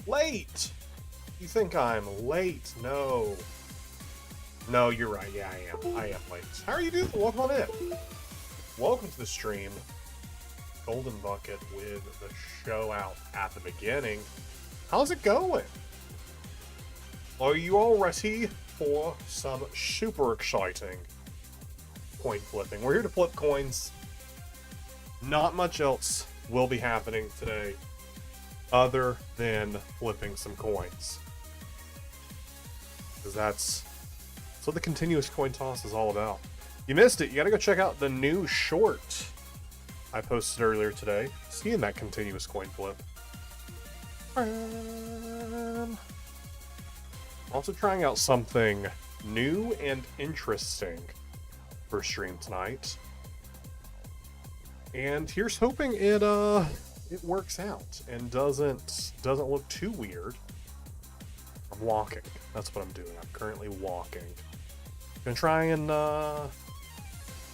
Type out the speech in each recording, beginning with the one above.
Late! You think I'm late? No. No, you're right. Yeah, I am. I am late. How are you doing? Welcome on in. Welcome to the stream. Golden Bucket with the show out at the beginning. How's it going? Are you all ready for some super exciting coin flipping? We're here to flip coins. Not much else will be happening today other than flipping some coins. Because that's what the continuous coin toss is all about. You missed it. You gotta go check out the new short I posted earlier today. Seeing that continuous coin flip. Also trying out something new and interesting for stream tonight. And here's hoping it works out and doesn't look too weird. I'm walking. That's what I'm doing. I'm currently walking. Gonna try and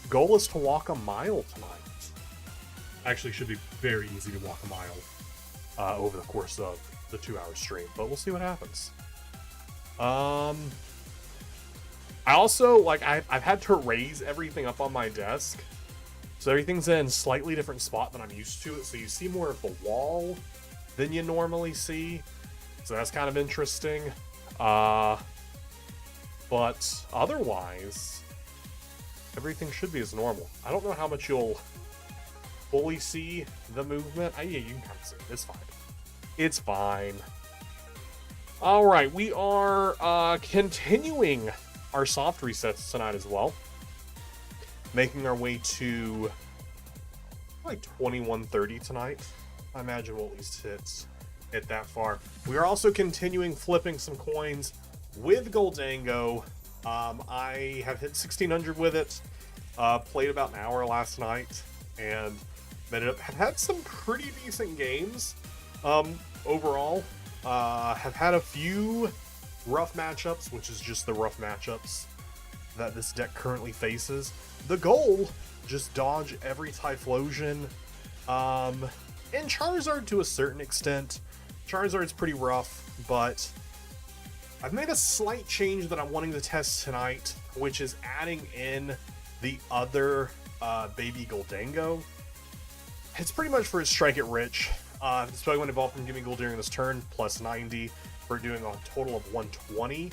goal is to walk a mile tonight. Actually, should be very easy to walk a mile over the course of the 2-hour stream, but we'll see what happens. I also I've had to raise everything up on my desk. So everything's in a slightly different spot than I'm used to it. So you see more of the wall than you normally see. So that's kind of interesting. But otherwise, everything should be as normal. I don't know how much you'll fully see the movement. Yeah, you can kind of see it. It's fine. It's fine. All right, we are continuing our soft resets tonight as well. Making our way to like 21:30 tonight. I imagine we'll at least hit that far. We are also continuing flipping some coins with Goldango. I have hit 1600 with it. Played about an hour last night and have had some pretty decent games. Overall, have had a few rough matchups, which is just the rough matchups that this deck currently faces. The goal, just dodge every Typhlosion, and Charizard to a certain extent. Charizard's pretty rough, but I've made a slight change that I'm wanting to test tonight, which is adding in the other baby Goldango. It's pretty much for his Strike It Rich. It's probably going to evolve from giving Gold during this turn, plus 90, for doing a total of 120,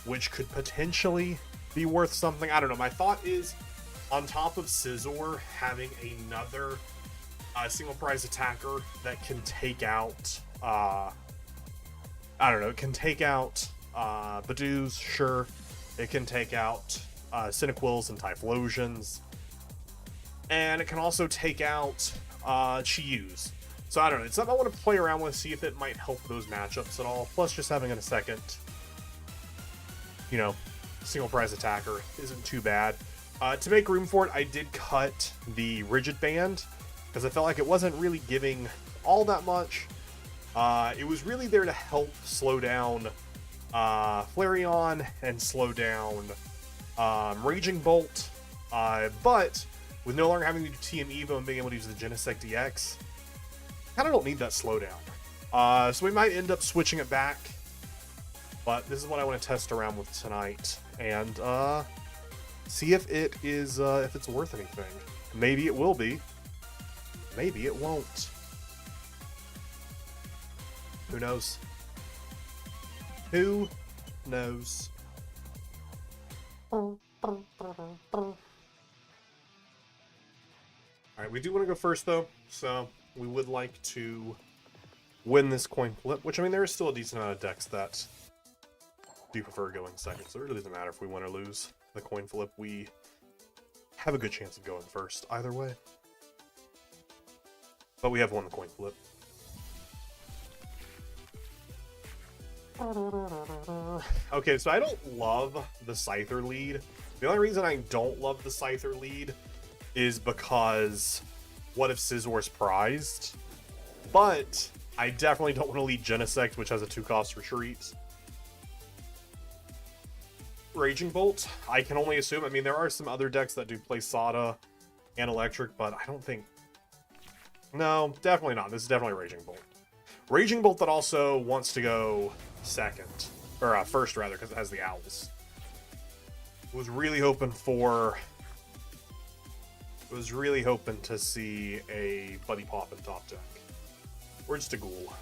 which could potentially be worth something. I don't know. My thought is, on top of Scizor, having another single prize attacker that can take out, I don't know, it can take out Badoos, sure. It can take out Cyndaquils and Typhlosions. And it can also take out Chiyus. So I don't know. It's something I want to play around with, see if it might help those matchups at all. Plus, just having a second, single prize attacker isn't too bad. To make room for it, I did cut the Rigid Band because I felt like it wasn't really giving all that much. It was really there to help slow down Flareon and slow down Raging Bolt, but with no longer having to do TM Evo and being able to use the Genesect DX, kind of don't need that slowdown. So we might end up switching it back, but this is what I want to test around with tonight and see if it is if it's worth anything. Maybe it will be. Maybe it won't. Who knows? Who knows? Alright, we do want to go first though, so we would like to win this coin flip, which, I mean, there is still a decent amount of decks that do prefer going second, so it really doesn't matter if we win or lose the coin flip. We have a good chance of going first either way. But we have won the coin flip. Okay, so I don't love the Scyther lead. The only reason I don't love the Scyther lead is because what if Scizor's prized? But I definitely don't want to lead Genesect, which has a 2-cost retreat. Raging Bolt, I can only assume. I mean, there are some other decks that do play Sada and Electric, but I don't think... No, definitely not. This is definitely Raging Bolt. Raging Bolt that also wants to go second. Or first, rather, because it has the owls. Was really hoping to see a Buddy Pop in top deck. Or just a ghoul.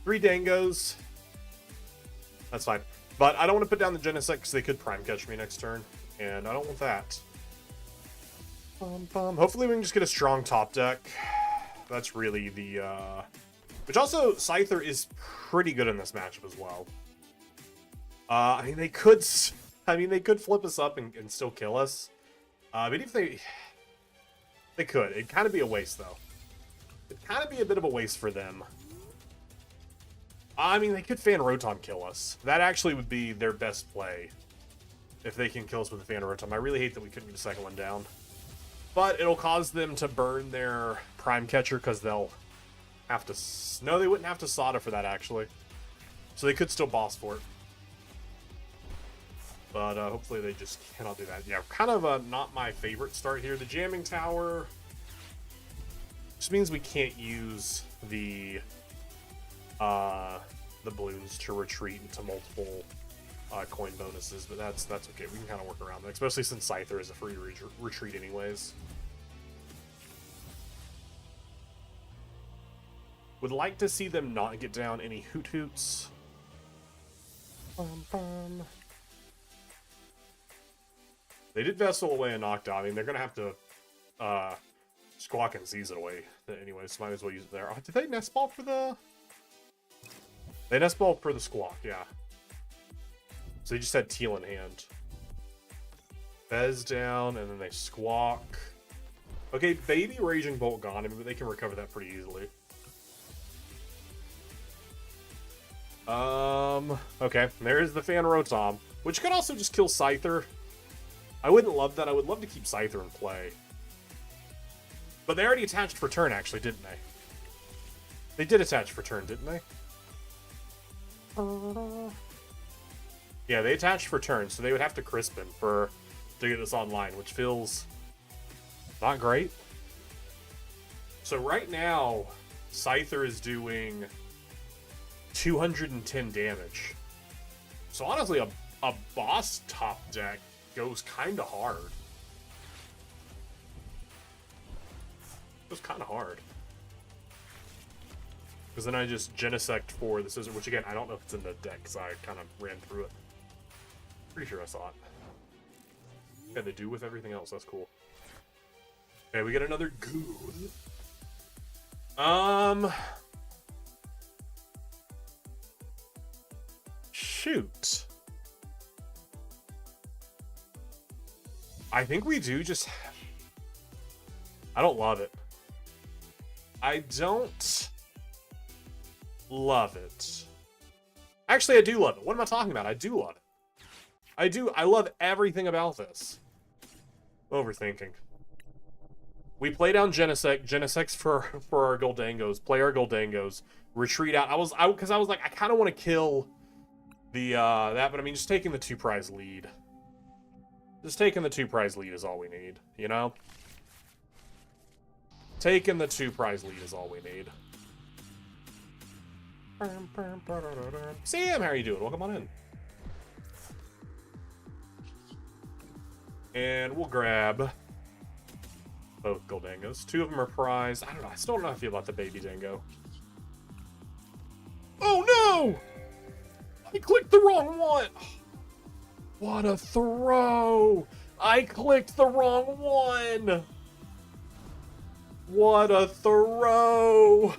3 Dangos. That's fine. But I don't want to put down the Genesect because they could prime catch me next turn. And I don't want that. Hopefully we can just get a strong top deck. That's really the... Which also, Scyther is pretty good in this matchup as well. I mean, they could flip us up and still kill us. But if they could. It'd kind of be a waste, though. It'd kind of be a bit of a waste for them. I mean, they could Fan Rotom kill us. That actually would be their best play. If they can kill us with a Fan Rotom. I really hate that we couldn't get a second one down. But it'll cause them to burn their Prime Catcher because they'll have to... No, they wouldn't have to Sada for that, actually. So they could still boss for it. But hopefully they just cannot do that. Yeah, kind of not my favorite start here. The Jamming Tower just means we can't use the balloons to retreat into multiple coin bonuses, but that's okay. We can kind of work around that, especially since Scyther is a free retreat anyways. Would like to see them not get down any Hoot Hoots. They did Vessel away and knocked out. I mean, they're going to have to Squawk and seize it away anyways, so might as well use it there. Oh, did they Nest Ball for the... They Nest Ball for the Squawk, yeah. So they just had Teal in hand. Bez down, and then they Squawk. Okay, Baby Raging Bolt gone, but they can recover that pretty easily. Okay, there's the Fan Rotom, which could also just kill Scyther. I wouldn't love that. I would love to keep Scyther in play. But they already attached for turn, actually, didn't they? They did attach for turn, didn't they? Yeah, they attached for turn, so they would have to Crispin to get this online, which feels not great. So right now, Scyther is doing 210 damage. So honestly, a boss top deck goes kind of hard. Goes kind of hard. Because then I just Genesect for the Scissor, which again, I don't know if it's in the deck, because I kind of ran through it. Pretty sure I saw it. Yeah, they do with everything else, that's cool. Okay, we get another Ghoul. Shoot. I think we do just... I don't love it. I don't love it. Actually, I do love it. What am I talking about? I do love it. I do. I love everything about this. Overthinking. We play down Genesect. Genesect's for our Goldangos. Play our Goldangos. Retreat out. Because I was like, I kind of want to kill the that, but I mean, just taking the 2-prize lead. Just taking the 2-prize lead is all we need, you know? Taking the 2-prize lead is all we need. Sam, how are you doing? Welcome on in. And we'll grab both Goldangos. 2 of them are prized. I don't know. I still don't know how I feel about the baby Dango. Oh no! I clicked the wrong one. What a throw! I clicked the wrong one. What a throw!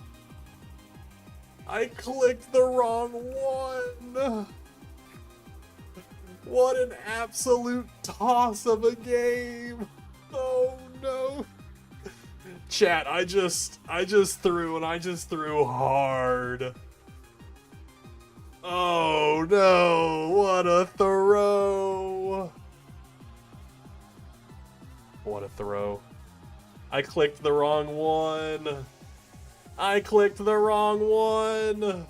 I clicked the wrong one. What an absolute toss of a game. Oh no. Chat, I just threw, and I just threw hard. Oh no, what a throw. What a throw. I clicked the wrong one. I clicked the wrong one.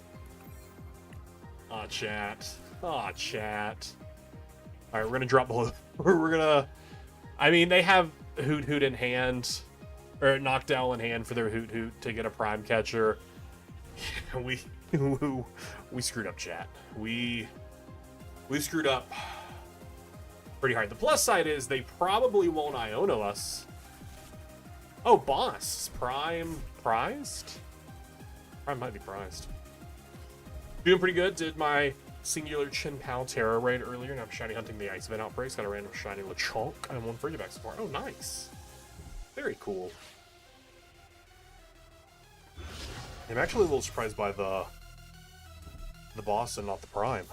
Aw, chat. Aw, chat. Alright, we're gonna drop below. We're gonna... I mean, they have Hoot Hoot in hand. or Noctowl in hand for their Hoot Hoot to get a Prime Catcher. we screwed up, chat. We screwed up pretty hard. The plus side is they probably won't Iono us. Oh, boss. Prime prized? Prime might be prized. Doing pretty good. Did my singular Chin Pao Terra raid earlier. Now I'm shiny hunting the Ice Event Outbreaks. Got a random shiny Lechonk and one Free Back support. Oh, nice. Very cool. I'm actually a little surprised by the boss and not the Prime.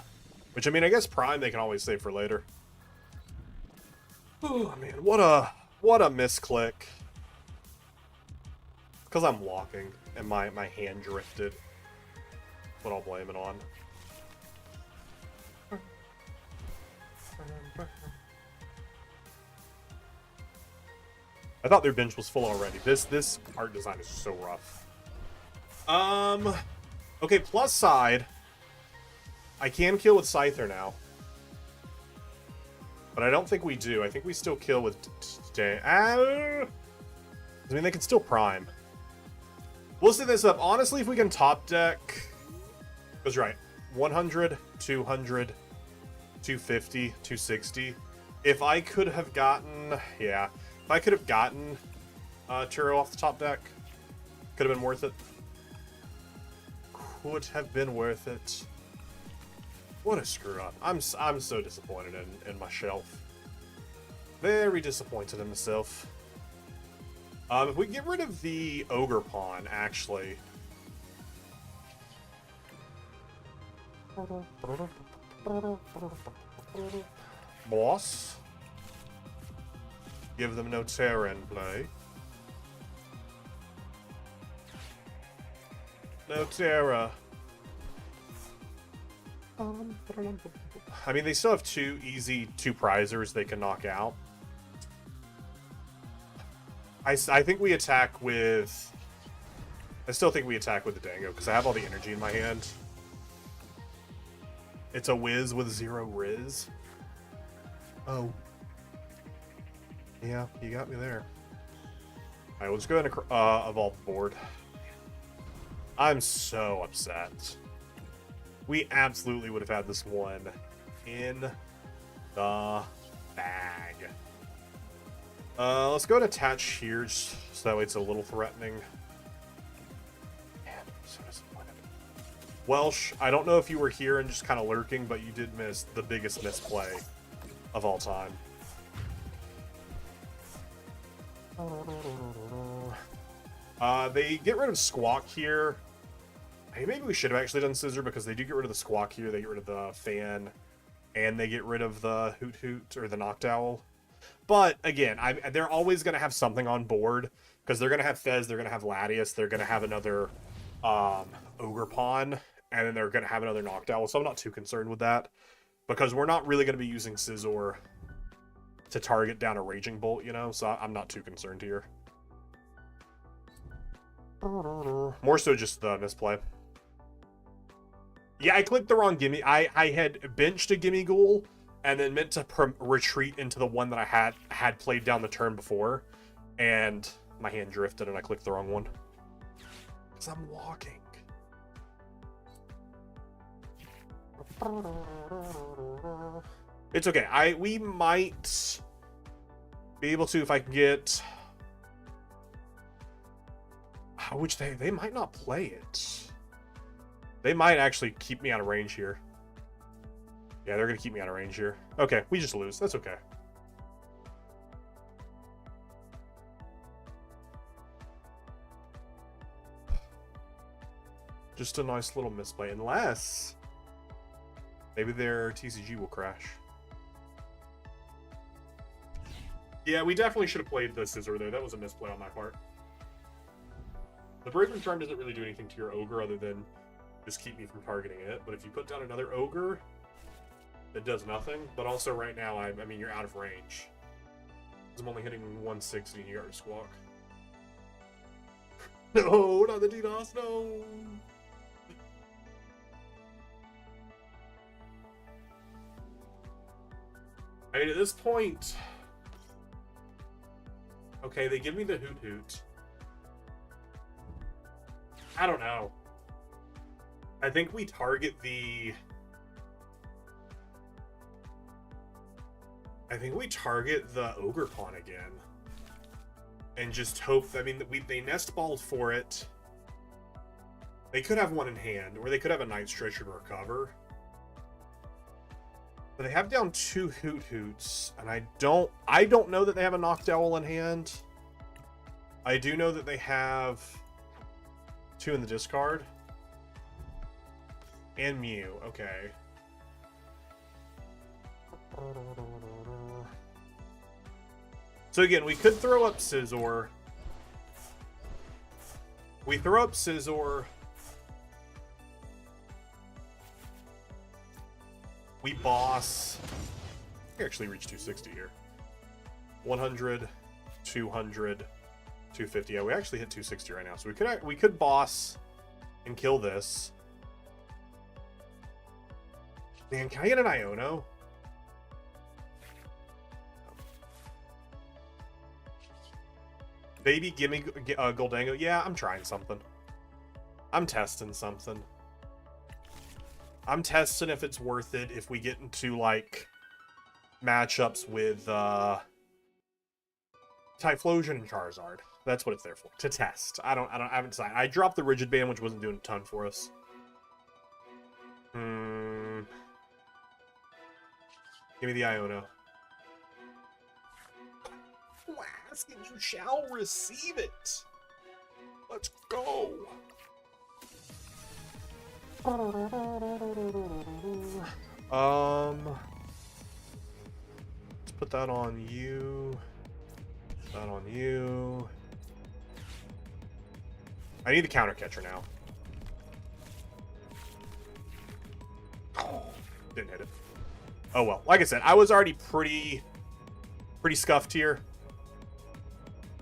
Which, I mean, I guess Prime they can always save for later. Oh, man. What a misclick. Because I'm walking and my hand drifted. That's what I'll blame it on. I thought their bench was full already. This art design is so rough. Okay, plus side. I can kill with Scyther now. But I don't think we do. I think we still kill with... I mean, they can still Prime. We'll set this up. Honestly, if we can top deck... Because right. 100, 200, 250, 260. If I could have gotten... Yeah. If I could have gotten Turo off the top deck, could have been worth it. Could have been worth it. What a screw up. I'm so disappointed in myself. Very disappointed in myself. If we get rid of the Ogre Pawn, actually. Boss. Give them no Terra in play. No Terra. I mean, they still have two easy prizers they can knock out. I think we attack with... I still think we attack with the Dango, because I have all the energy in my hand. It's a whiz with 0 Riz. Oh. Yeah, you got me there. Alright, let's go ahead and evolve the board. I'm so upset. We absolutely would have had this one in the bag. Let's go and attach here, so that way it's a little threatening. Man, I'm so disappointed. Welsh, I don't know if you were here and just kind of lurking, but you did miss the biggest misplay of all time. They get rid of Squawk here. Hey, maybe we should have actually done Scissor, because they do get rid of the Squawk here, they get rid of the Fan, and they get rid of the Hoot Hoot, or the Noctowl. But, again, they're always going to have something on board, because they're going to have Fez, they're going to have Latias, they're going to have another Ogre Pawn, and then they're going to have another Noctowl, so I'm not too concerned with that, because we're not really going to be using Scizor to target down a Raging Bolt, you know, so I'm not too concerned here. More so just the misplay. Yeah, I clicked the wrong gimme. I had benched a Gimme Ghoul and then meant to retreat into the one that I had played down the turn before, and my hand drifted and I clicked the wrong one. Because I'm walking. It's okay. We might be able to if I can get... Which they might not play it. They might actually keep me out of range here. Yeah, they're going to keep me out of range here. Okay, we just lose. That's okay. Just a nice little misplay. Unless... maybe their TCG will crash. Yeah, we definitely should have played the Scissor there. That was a misplay on my part. The Brazen Charm doesn't really do anything to your Ogre other than just keep me from targeting it. But if you put down another Ogre, it does nothing. But also right now, I mean, you're out of range. I'm only hitting 160 and you got your Squawk. No, not the DDoS, no! I mean, at this point... okay, they give me the Hoot Hoot. I don't know. I think we target the... I think we target the Ogre Pawn again. And just hope, I mean, they nest balled for it. They could have one in hand, or they could have a Night Stretcher to recover. But they have down 2 Hoot Hoots, and I don't know that they have a Knocked Owl in hand. I do know that they have 2 in the discard. And Mew, okay. So again, we could throw up Scizor. We throw up Scizor. We boss. We actually reach 260 here. 100, 200, 250. Yeah, we actually hit 260 right now. So we could boss and kill this. Man, can I get an Iono? Baby, gimme Goldango. Yeah, I'm trying something. I'm testing something. I'm testing if it's worth it if we get into, like, matchups with Typhlosion and Charizard. That's what it's there for. To test. I haven't decided. I dropped the Rigid Band, which wasn't doing a ton for us. Give me the Iono. Ask and you shall receive it. Let's go. Let's put that on you. Put that on you. I need the counter catcher now. Oh, didn't hit it. Oh well. Like I said, I was already pretty scuffed here.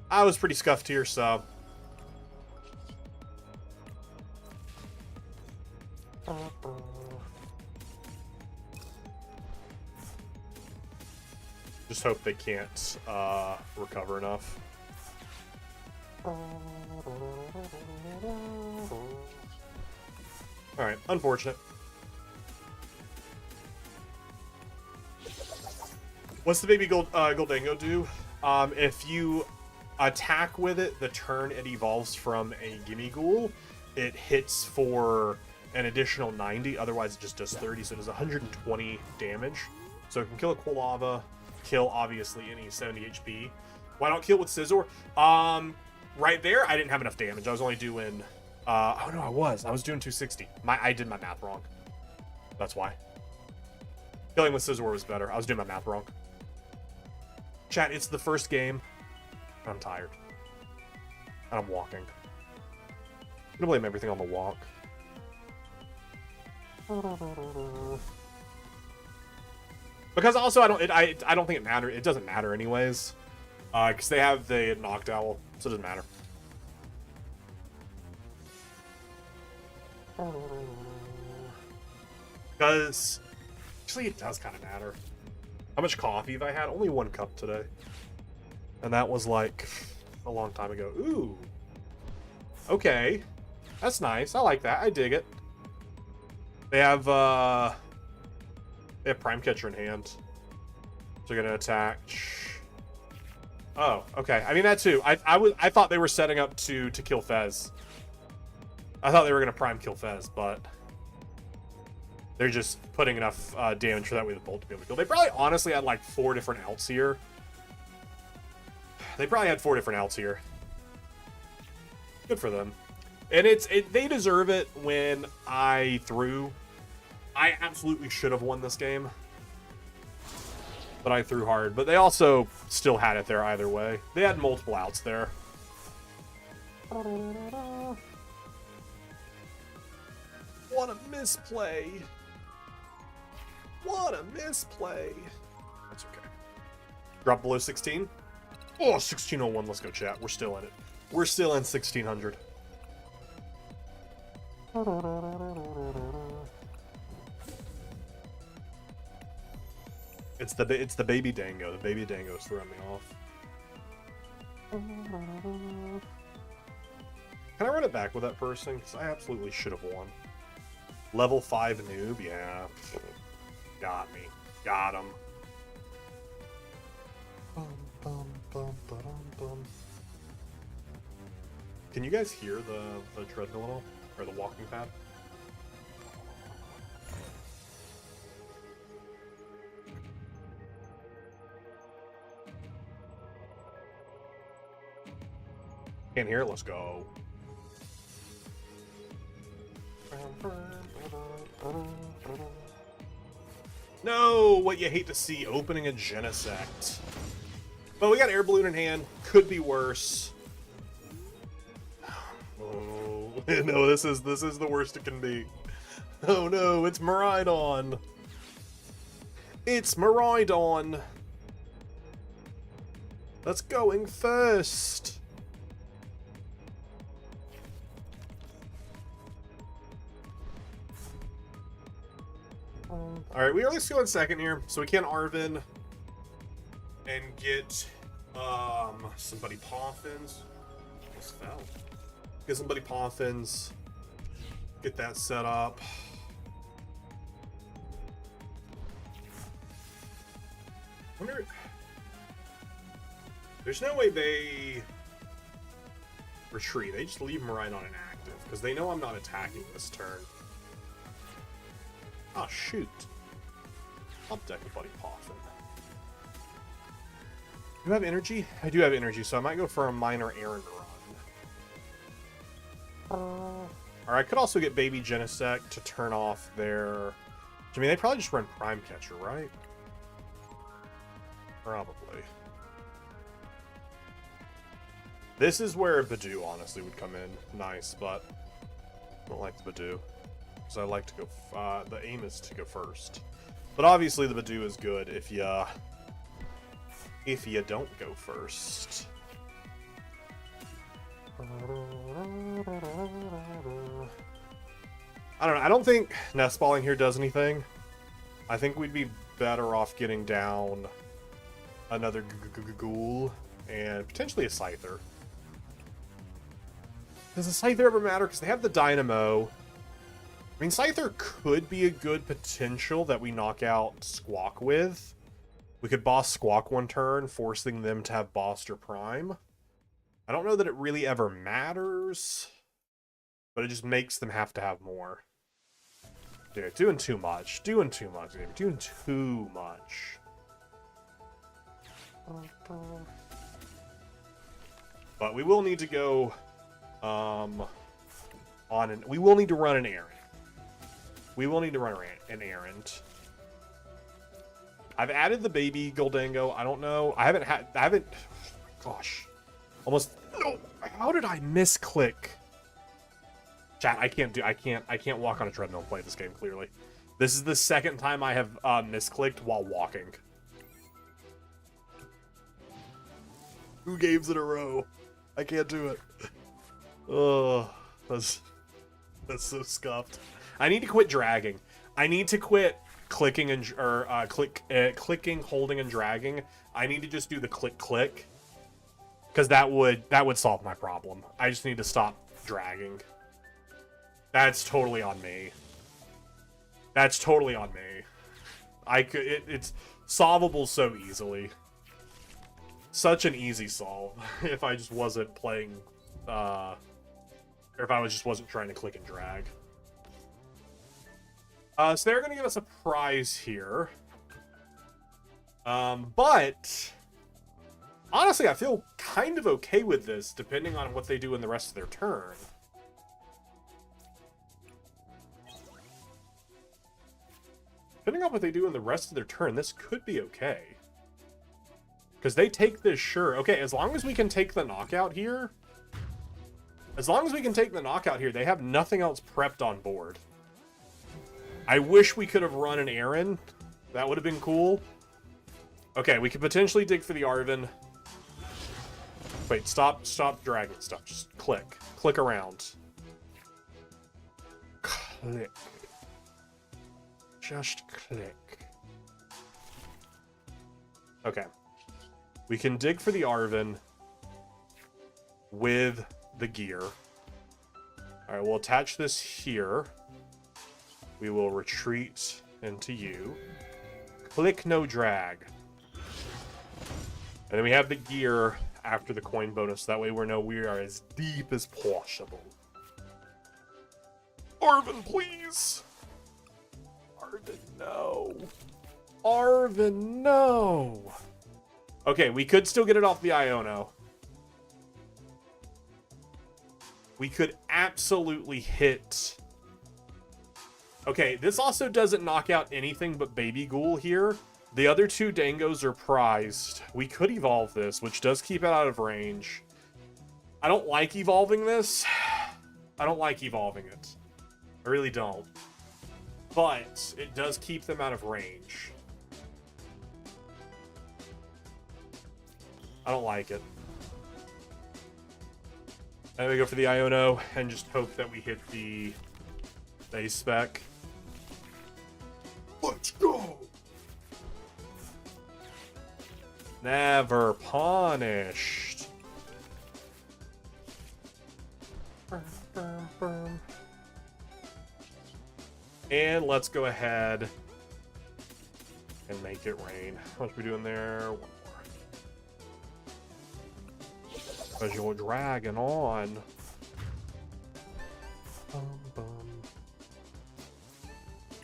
I was pretty scuffed here, so... Just hope they can't recover enough. Alright, unfortunate. What's the baby Goldango do? If you attack with it the turn it evolves from a Gimmighoul, it hits for an additional 90, otherwise it just does 30, so it does 120 damage. So it can kill a Quilava, kill obviously any 70 HP. Why not kill with Scizor? Right there, I didn't have enough damage. I was only doing, oh no, I was doing 260. I did my math wrong. That's why. Killing with Scizor was better. I was doing my math wrong. Chat, it's the first game. I'm tired. And I'm walking. I'm gonna blame everything on the walk. Because also I don't think it matters. It doesn't matter anyways. Because they have the Knocked Owl, so it doesn't matter. Because actually it does kind of matter. How much coffee have I had? Only 1 cup today. And that was like a long time ago. Ooh. Okay. That's nice. I like that. I dig it. They have Prime Catcher in hand. So they're gonna attack. Oh, okay. I mean that too. I thought they were setting up to kill Fez. I thought they were gonna Prime kill Fez, but they're just putting enough damage for that way the Bolt to be able to kill. They probably honestly had like 4 different outs here. They probably had 4 different outs here. Good for them. And they deserve it when I threw. I absolutely should have won this game. But I threw hard. But they also still had it there either way. They had multiple outs there. What a misplay. What a misplay. That's okay. Drop below 16. Oh, 1601. Let's go, chat. We're still in it. We're still in 1600. It's the baby Dango. The baby Dango's throwing me off. Can I run it back with that person? Because I absolutely should have won. Level 5 noob? Yeah. Got me. Got him. Bum, bum, bum, ba-dum, bum. Can you guys hear the treadmill at all? Or the walking pad? Can't hear it? Let's go. No! What you hate to see, opening a Genesect. But we got Air Balloon in hand. Could be worse. Oh, no, this is the worst it can be. Oh no, it's Miraidon. It's Miraidon. That's going first. Alright, we always go in second here, so we can Arven and get somebody Poffins. Almost fell. Get somebody Poffins. Get that set up. Wonder. There's no way they retreat. They just leave Miraidon inactive because they know I'm not attacking this turn. Oh shoot! I'll deck a buddy Poffin. Do you have energy? I do have energy, so I might go for a minor errand run. Or I could also get Baby Genesect to turn off their... I mean, they probably just run Prime Catcher, right? Probably. This is where Badoo honestly would come in. Nice, but I don't like the Badoo. Because I like to go... the aim is to go first. But obviously the Badoo is good if you don't go first. I don't know. I don't think Nest Balling here does anything. I think we'd be better off getting down another Ghoul and potentially a Scyther. Does a Scyther ever matter? Because they have the Dynamo. I mean, Scyther could be a good potential that we knock out Squawk with. We could boss Squawk one turn, forcing them to have Bossed or Prime. I don't know that it really ever matters, but it just makes them have to have more. Dude, doing too much. Doing too much, dude. Doing too much. But we will need to go we will need to run an errand. We will need to run an errand. I've added the baby Goldango. I don't know. I haven't, gosh. Almost, no. How did I misclick? Chat, I can't walk on a treadmill and play this game, clearly. This is the second time I have misclicked while walking. 2 games in a row. I can't do it. Oh, that's so scuffed. I need to quit dragging. I need to quit clicking and clicking, holding, and dragging. I need to just do the click, because that would solve my problem. I just need to stop dragging. That's totally on me. That's totally on me. It's solvable so easily. Such an easy solve if I just wasn't playing, or if I wasn't trying to click and drag. So they're going to give us a prize here. But honestly, I feel kind of okay with this, depending on what they do in the rest of their turn. Depending on what they do in the rest of their turn, this could be okay. Because they take this, sure. Okay, as long as we can take the knockout here. As long as we can take the knockout here, they have nothing else prepped on board. I wish we could have run an errand. That would have been cool. Okay, we could potentially dig for the Arven. Wait, stop dragging stuff. Just click. Click around. Click. Just click. Okay. We can dig for the Arven with the gear. Alright, we'll attach this here. We will retreat into you. Click no drag. And then we have the gear after the coin bonus. That way we are as deep as possible. Arvin, please! Arvin, no. Arvin, no! Okay, we could still get it off the Iono. We could absolutely hit... Okay, this also doesn't knock out anything but Baby Ghoul here. The other two Dangos are prized. We could evolve this, which does keep it out of range. I don't like evolving this. I don't like evolving it. I really don't. But it does keep them out of range. I don't like it. And we go for the Iono and just hope that we hit the base spec. Let's go! Never punished. And let's go ahead and make it rain. How much are we doing there? One more. Because you're dragging on.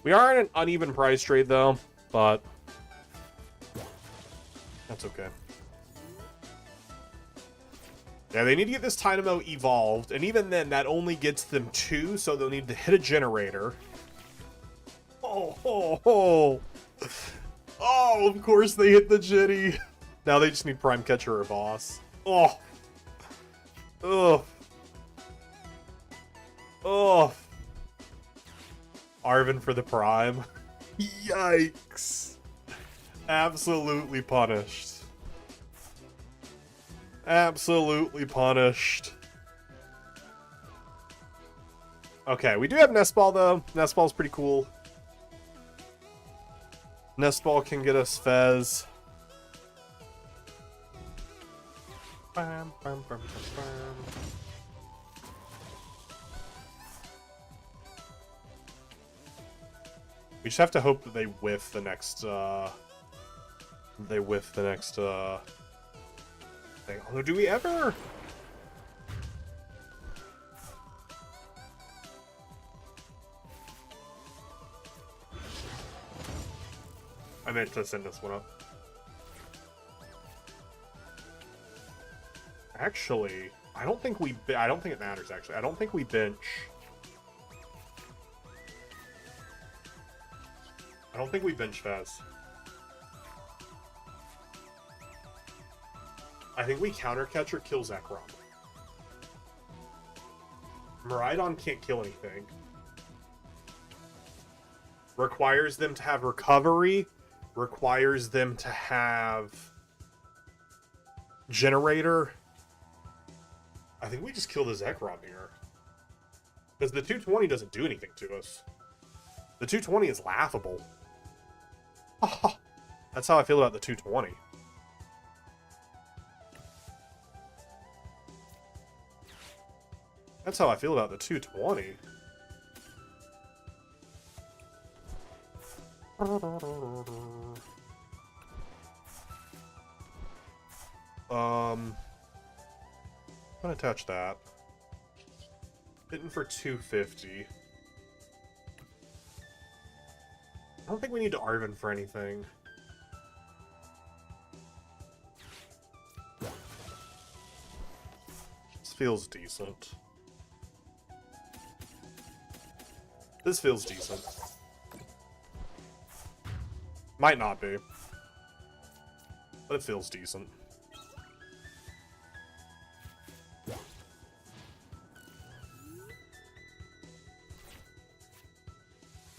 We are in an uneven price trade, though, but that's okay. Yeah, they need to get this Dynamo evolved, and even then, that only gets them 2, so they'll need to hit a generator. Oh, of course they hit the Jitty. Now they just need Prime Catcher or Boss. Oh. Arvin for the Prime. Yikes. Absolutely punished. Absolutely punished. Okay, we do have Nest Ball, though. Nest Ball's pretty cool. Nest Ball can get us Fez. Bam, bam, bam, bam, bam. We just have to hope that they whiff the next, thing. Although, do we ever? I meant to send this one up. Actually, I don't think it matters, actually. I don't think we bench. I don't think we bench Fez. I think we counter catcher kill Zekrom. Miraidon can't kill anything. Requires them to have recovery. Requires them to have generator. I think we just kill the Zekrom here. Because the 220 doesn't do anything to us. The 220 is laughable. Oh, that's how I feel about the 220. That's how I feel about the 220. I'm gonna touch that. Hitting for 250. I don't think we need to Arvin for anything. This feels decent. This feels decent. Might not be. But it feels decent.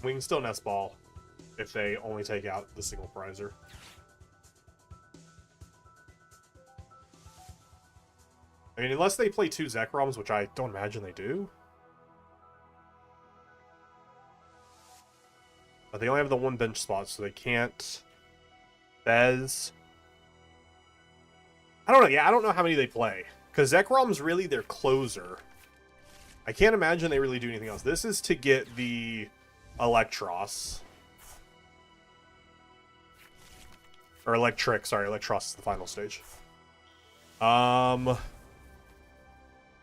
We can still Nest Ball if they only take out the single prizer. I mean, unless they play 2 Zekroms, which I don't imagine they do. But they only have the 1 bench spot, so they can't Bez. I don't know. Yeah, I don't know how many they play. Because Zekrom's really their closer. I can't imagine they really do anything else. This is to get the Electros. Or Electric, sorry, Electros is the final stage.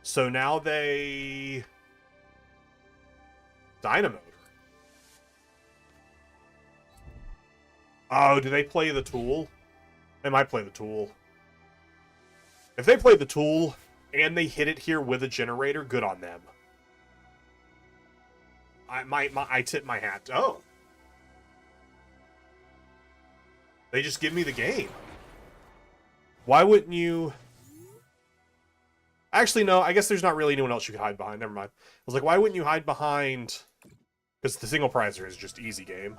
So now they Dynamo. Oh, do they play the Tool? They might play the Tool. If they play the Tool and they hit it here with a generator, good on them. I tip my hat. Oh. They just give me the game. Why wouldn't you... Actually, no, I guess there's not really anyone else you could hide behind. Never mind. I was like, why wouldn't you hide behind... Because the single prizer is just easy game.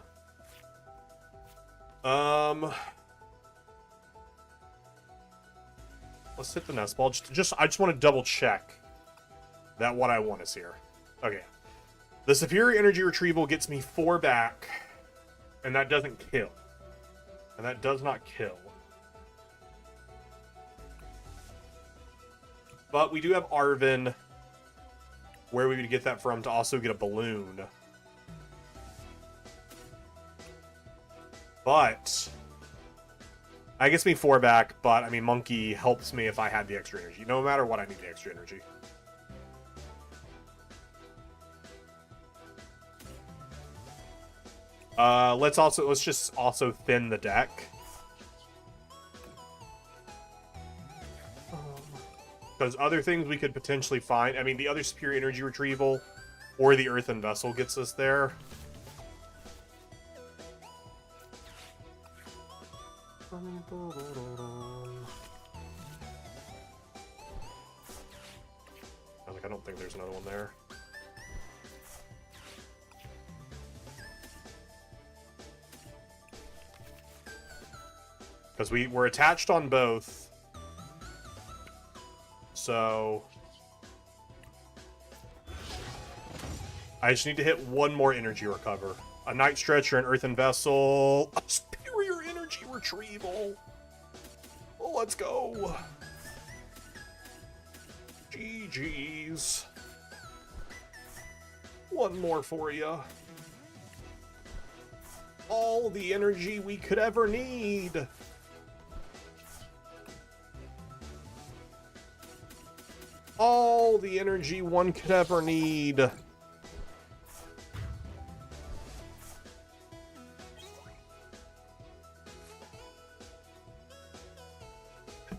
Let's hit the nest ball. I just want to double check that what I want is here. Okay. The superior energy retrieval gets me 4 back, and that doesn't kill. And that does not kill. But we do have Arvin, where we would get that from to also get a balloon. But I gets me 4 back, but I mean Monkey helps me if I had the extra energy. No matter what, I need the extra energy. Let's just also thin the deck. Because other things we could potentially find, I mean the other superior energy retrieval or the earthen vessel gets us there. I don't think there's another one there. Because we're attached on both. So I just need to hit one more energy recover. A Night Stretcher, an Earthen Vessel, a superior energy retrieval. Oh, let's go. GG's. One more for you. All the energy we could ever need. All the energy one could ever need.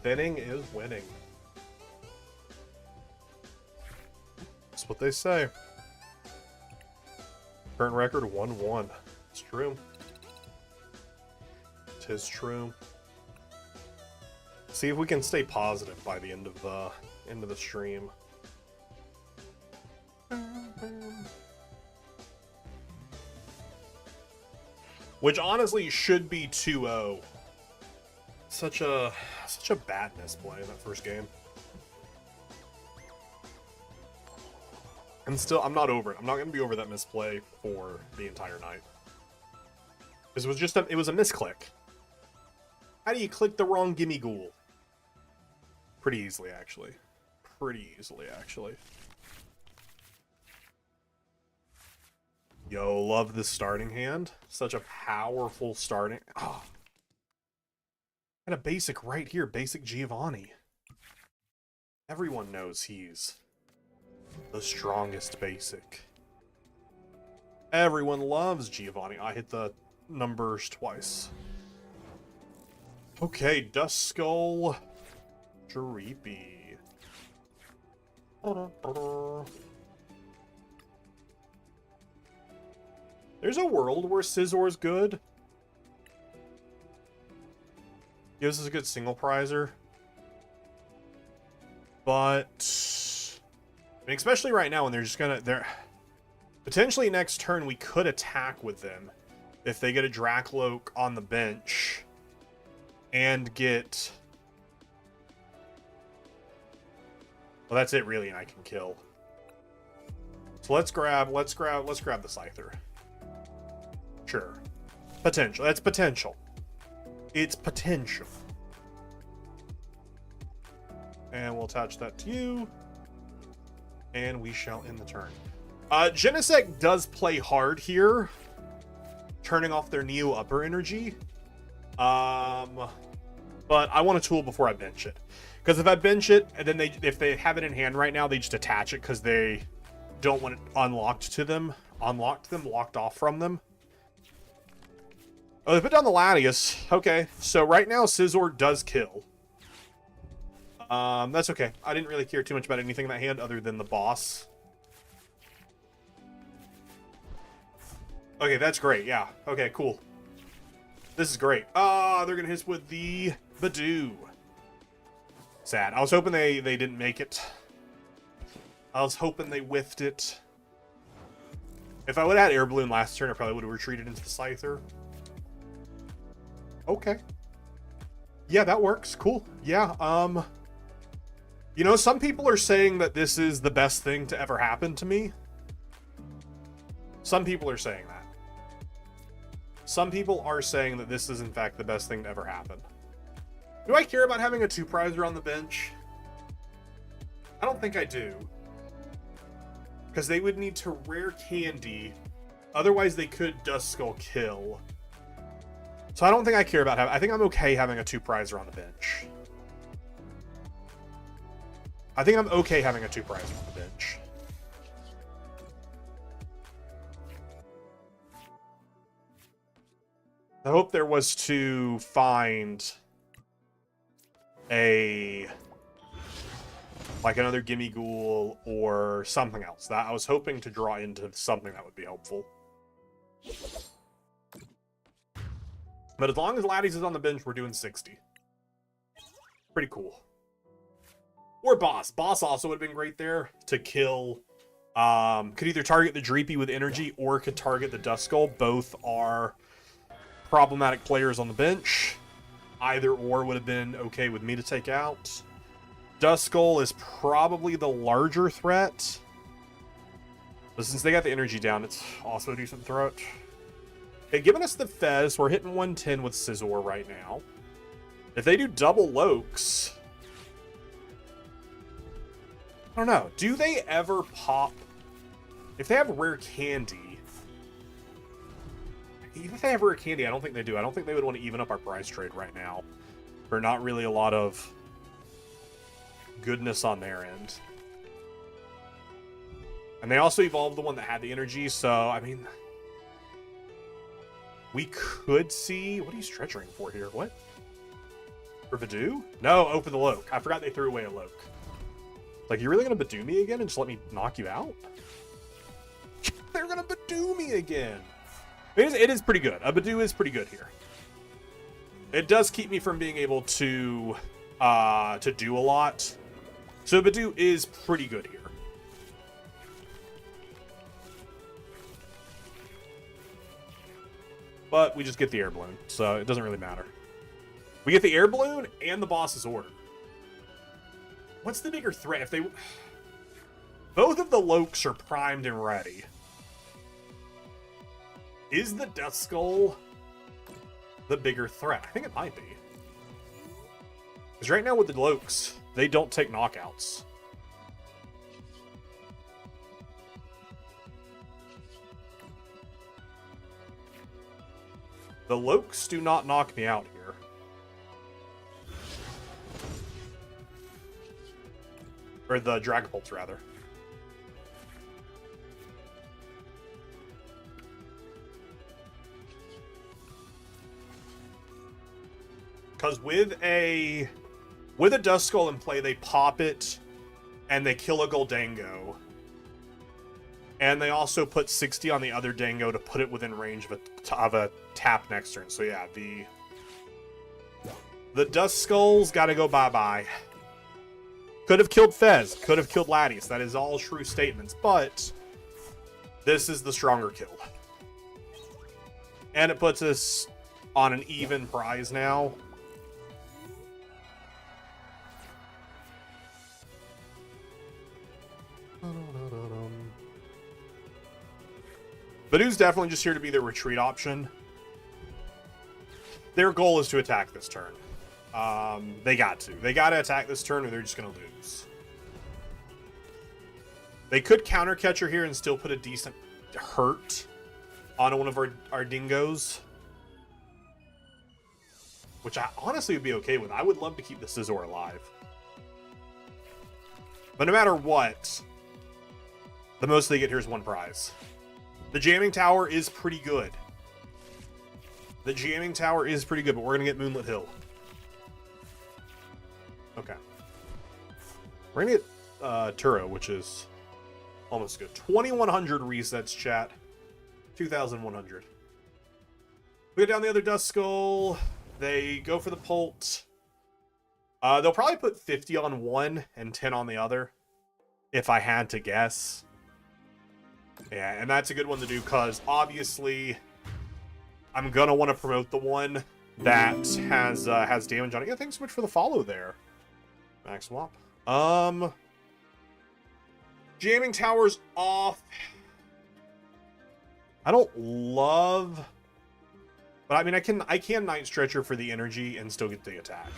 Thinning is winning. That's what they say. Current record 1-1. It's true. Tis true. See if we can stay positive by the end of the stream. Which honestly should be 2-0. Such a bad misplay in that first game. I'm not over it. I'm not gonna be over that misplay for the entire night. Because it was a misclick. How do you click the wrong gimme ghoul? Pretty easily, actually. Yo, love this starting hand. Such a powerful starting... Oh. And a basic right here, basic Giovanni. Everyone knows he's the strongest basic. Everyone loves Giovanni. I hit the numbers twice. Okay, Dust Skull. Dreepy. There's a world where Scissor's good. Gives us a good single prizer. But I mean, especially right now when they're potentially next turn we could attack with them if they get a Dracloak on the bench and get... Well, that's it really, and I can kill. So let's grab the Scyther. Sure. Potential. That's potential. It's potential. And we'll attach that to you. And we shall end the turn. Genesect does play hard here, turning off their Neo upper energy. But I want a tool before I bench it. Because if I bench it, and then if they have it in hand right now, they just attach it because they don't want it locked off from them. Oh, they put down the Latias. Okay, so right now Scizor does kill. That's okay. I didn't really care too much about anything in that hand other than the boss. Okay, that's great. Yeah. Okay, cool. This is great. They're gonna hit us with the Badoo. Sad. I was hoping they didn't make it. I was hoping they whiffed it. If I would have had Air Balloon last turn, I probably would have retreated into the Scyther. Okay. Yeah, that works. Cool. Yeah, you know, some people are saying that this is the best thing to ever happen to me. Some people are saying that. Some people are saying that this is, in fact, the best thing to ever happen. Do I care about having a 2-prizer on the bench? I don't think I do. Because they would need to rare candy. Otherwise, they could Duskull kill. So I don't think I care about having... I think I'm okay having a 2-prizer on the bench. I think I'm okay having a 2-prizer on the bench. I hope there was to find a... like another Gimme Ghoul or something else. That I was hoping to draw into something that would be helpful. But as long as Latias is on the bench, we're doing 60. Pretty cool. Or Boss. Boss also would have been great there to kill. Could either target the Dreepy with energy or could target the Duskull. Both are problematic players on the bench. Either or would have been okay with me to take out. Duskull is probably the larger threat. But since they got the energy down, it's also a decent threat. Okay, giving us the Fez, we're hitting 110 with Scizor right now. If they do double Lokes... I don't know. Do they ever pop... If they have rare candy... Even if they have rare candy, I don't think they do. I don't think they would want to even up our price trade right now. For not really a lot of goodness on their end. And they also evolved the one that had the energy, so, I mean... We could see... What are you stretching for here? What? For Badoo? No, oh, for the Loke. I forgot they threw away a Loke. Like, you're really going to Badoo me again and just let me knock you out? They're going to Badoo me again. It is pretty good. A Badoo is pretty good here. It does keep me from being able to do a lot. So Badoo is pretty good here. But we just get the Air Balloon, so it doesn't really matter. We get the Air Balloon and the boss's order. What's the bigger threat? If they... Both of the Lokes are primed and ready. Is the Duskull the bigger threat? I think it might be. Because right now with the Lokes, they don't take knockouts. The Lokes do not knock me out here. Or the Dragapults, rather. Because with a Duskull in play, they pop it and they kill a Goldango. And they also put 60 on the other Dango to put it within range of a tap next turn. So yeah, the Duskull's got to go bye-bye. Could have killed Fez. Could have killed Latias. That is all true statements. But this is the stronger kill. And it puts us on an even prize now. Badoo's definitely just here to be their retreat option. Their goal is to attack this turn. They got to. They got to attack this turn or they're just going to lose. They could counter catcher here and still put a decent hurt on one of our dingoes. Which I honestly would be okay with. I would love to keep the Scizor alive. But no matter what, the most they get here is 1 prize. The jamming tower is pretty good. The jamming tower is pretty good, but we're going to get Moonlit Hill. Okay. We're going to get Turo, which is almost good. 2,100 resets, chat. 2,100. We go down the other Duskull. They go for the Pult. They'll probably put 50 on one and 10 on the other, if I had to guess. Yeah, and that's a good one to do, because obviously I'm going to want to promote the one that has damage on it. Yeah, thanks so much for the follow there, Max Swap. Jamming Tower's off. I don't love... But I mean, I can Night Stretcher for the energy and still get the attack.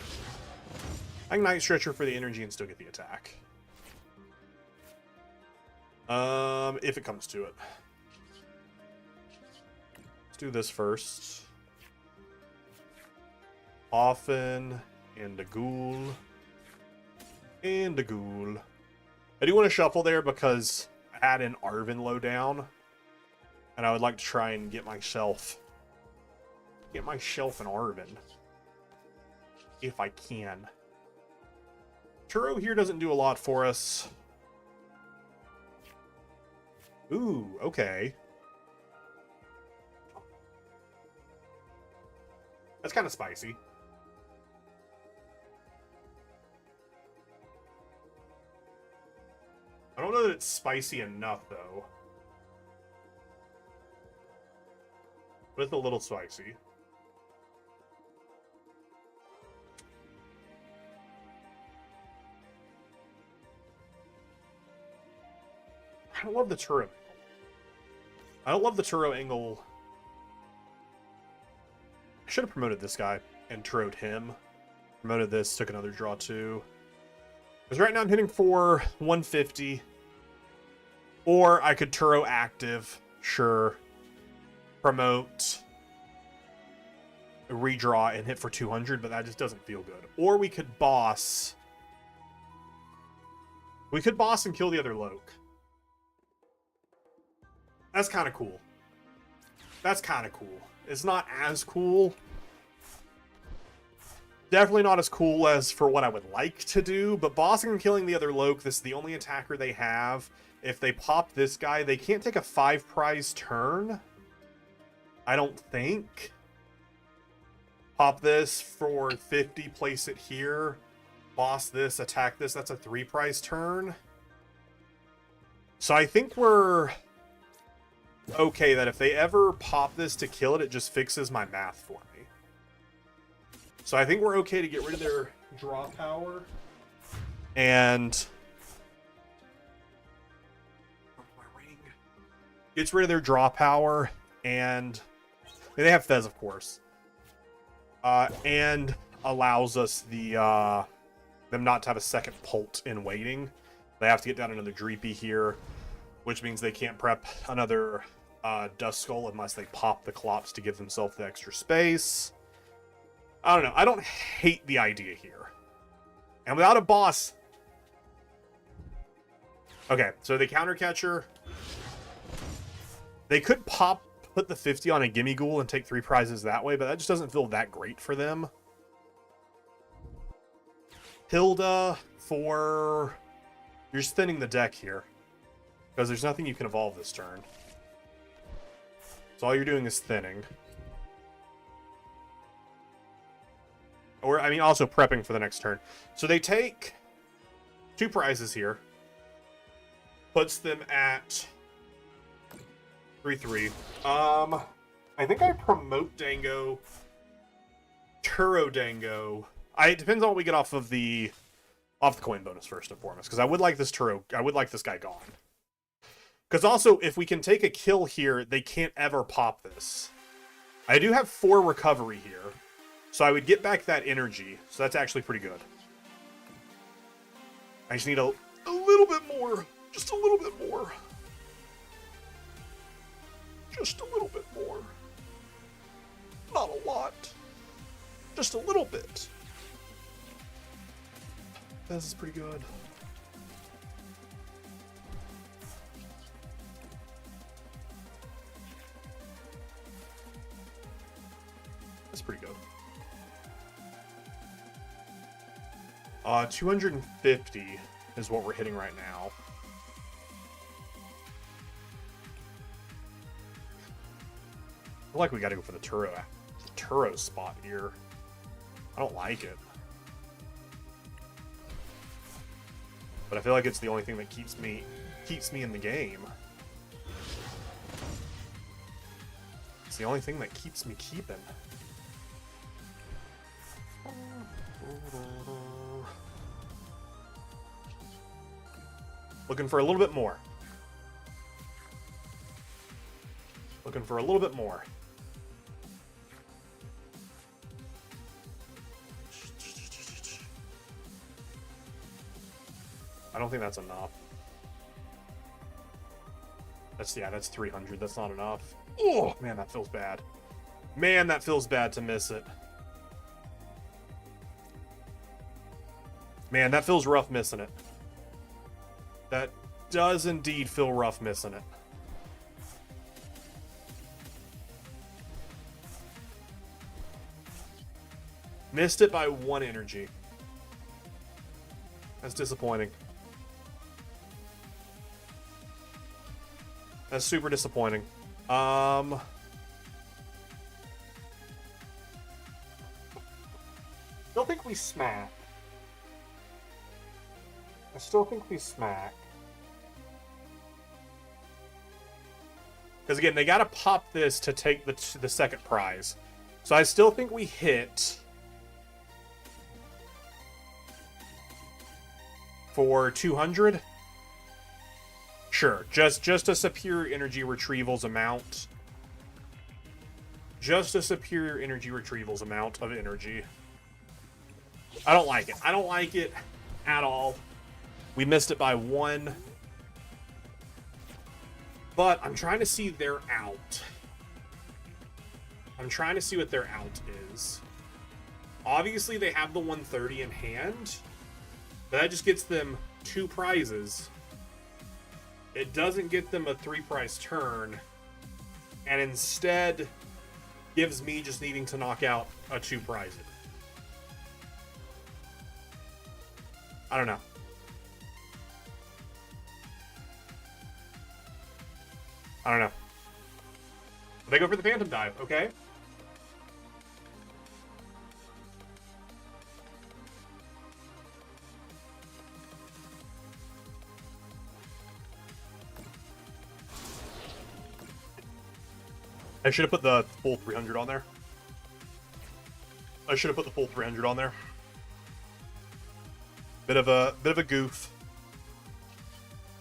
I can Night Stretcher for the energy and still get the attack. If it comes to it. Let's do this first. Often, and a ghoul. And a ghoul. I do want to shuffle there because I had an Arven lowdown. And I would like to try and get myself an Arven. If I can. Turo here doesn't do a lot for us. Ooh, okay. That's kind of spicy. I don't know that it's spicy enough, though. But it's a little spicy. I don't love the Turo. I don't love the Turo angle. I should have promoted this guy and Turo'd him. Promoted this, took another draw too. Because right now I'm hitting for 150. Or I could Turo active. Sure. Promote. Redraw and hit for 200, but that just doesn't feel good. Or we could boss. We could boss and kill the other Loke. That's kind of cool. That's kind of cool. It's not as cool. Definitely not as cool as for what I would like to do, but bossing and killing the other Loke, this is the only attacker they have. If they pop this guy, they can't take a 5 prize turn. I don't think. Pop this for 50, place it here. Boss this, attack this, that's a 3 prize turn. So I think we're okay that if they ever pop this to kill it, it just fixes my math for me. So I think we're okay to get rid of their draw power. And gets rid of their draw power. And they have Fez, of course. And allows us them not to have a second Pult in waiting. They have to get down another Dreepy here, which means they can't prep another Duskull unless they pop the Clops to give themselves the extra space. I don't know. I don't hate the idea here. And without a boss... Okay, so the counter catcher. They could put the 50 on a Gimme Ghoul and take 3 prizes that way, but that just doesn't feel that great for them. Hilda for... You're just thinning the deck here. Because there's nothing you can evolve this turn. So all you're doing is thinning. Or, I mean, also prepping for the next turn. So they take 2 prizes here. Puts them at 3-3. I think I promote Dango. Turo Dango. It depends on what we get off the coin bonus first and foremost. Because I would like this Turo. I would like this guy gone. Because also, if we can take a kill here, they can't ever pop this. I do have 4 recovery here. So I would get back that energy. So that's actually pretty good. I just need a little bit more. Just a little bit more. Just a little bit more. Not a lot. Just a little bit. This is pretty good. That's pretty good. 250 is what we're hitting right now. I feel like we got to go for the Turo spot here. I don't like it. But I feel like it's the only thing that keeps me in the game. It's the only thing that keeps me keeping. Looking for a little bit more. Looking for a little bit more. I don't think that's enough. That's 300. That's not enough. Oh, man, that feels bad. Man, that feels bad to miss it. Man, that feels rough missing it. That does indeed feel rough missing it. Missed it by 1 energy. That's disappointing. That's super disappointing. Still think we smack. I still think we smack. Because again, they got to pop this to take the second prize. So I still think we hit for 200. Sure, just a superior energy retrievals amount. Just a superior energy retrievals amount of energy. I don't like it. I don't like it at all. We missed it by 1. But I'm trying to see their out. I'm trying to see what their out is. Obviously, they have the 130 in hand. But that just gets them 2 prizes. It doesn't get them a 3-prize turn. And instead gives me just needing to knock out a 2 prizes. I don't know. I don't know. They go for the Phantom Dive, okay. I should have put the full 300 on there. I should have put the full 300 on there. Bit of a goof.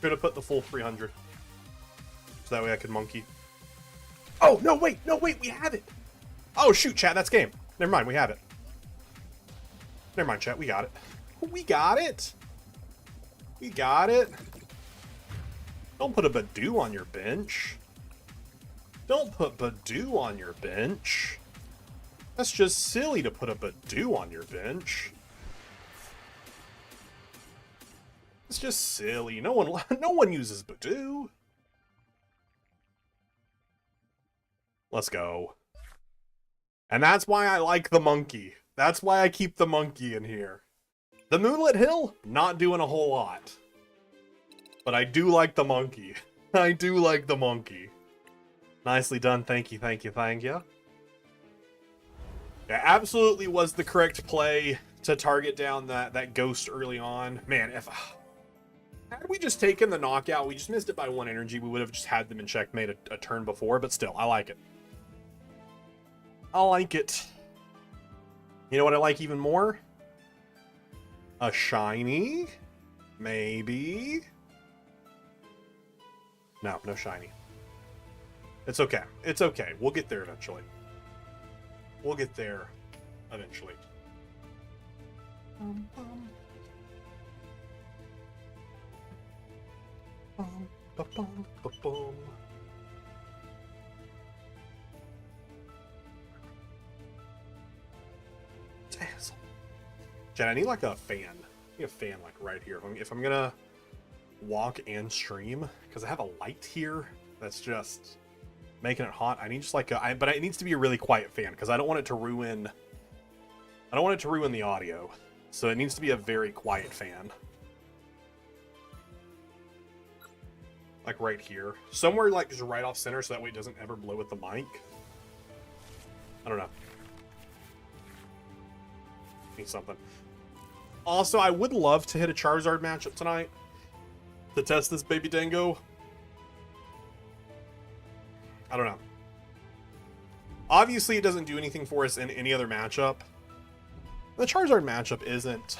Should have put the full 300. So that way I could monkey. Oh, no, wait, we have it. Oh, shoot, chat, that's game. Never mind, we have it. Never mind, chat, we got it. We got it. We got it. Don't put a Badoo on your bench. Don't put Badoo on your bench. That's just silly to put a Badoo on your bench. It's just silly. No one uses Badoo. Let's go. And that's why I like the monkey. That's why I keep the monkey in here. The Moonlit Hill, not doing a whole lot. But I do like the monkey. I do like the monkey. Nicely done. Thank you, thank you, thank you. Yeah, absolutely was the correct play to target down that ghost early on. Man, if had we just taken the knockout, we just missed it by 1 energy, we would have just had them in checkmate a turn before, but still, I like it. I like it. You know what I like even more? A shiny? Maybe? No, no shiny. It's okay. It's okay. We'll get there eventually. We'll get there eventually. Bum, ba-bum, ba-bum. Dazzle. Jen, I need like a fan. I need a fan like right here. If I'm gonna walk and stream, because I have a light here that's just making it hot. I need just like a, but it needs to be a really quiet fan because I don't want it to ruin. I don't want it to ruin the audio, so it needs to be a very quiet fan. Like right here, somewhere like just right off center, so that way it doesn't ever blow with the mic. I don't know. Need something. Also, I would love to hit a Charizard matchup tonight to test this baby dingo. I don't know. Obviously, it doesn't do anything for us in any other matchup. The Charizard matchup isn't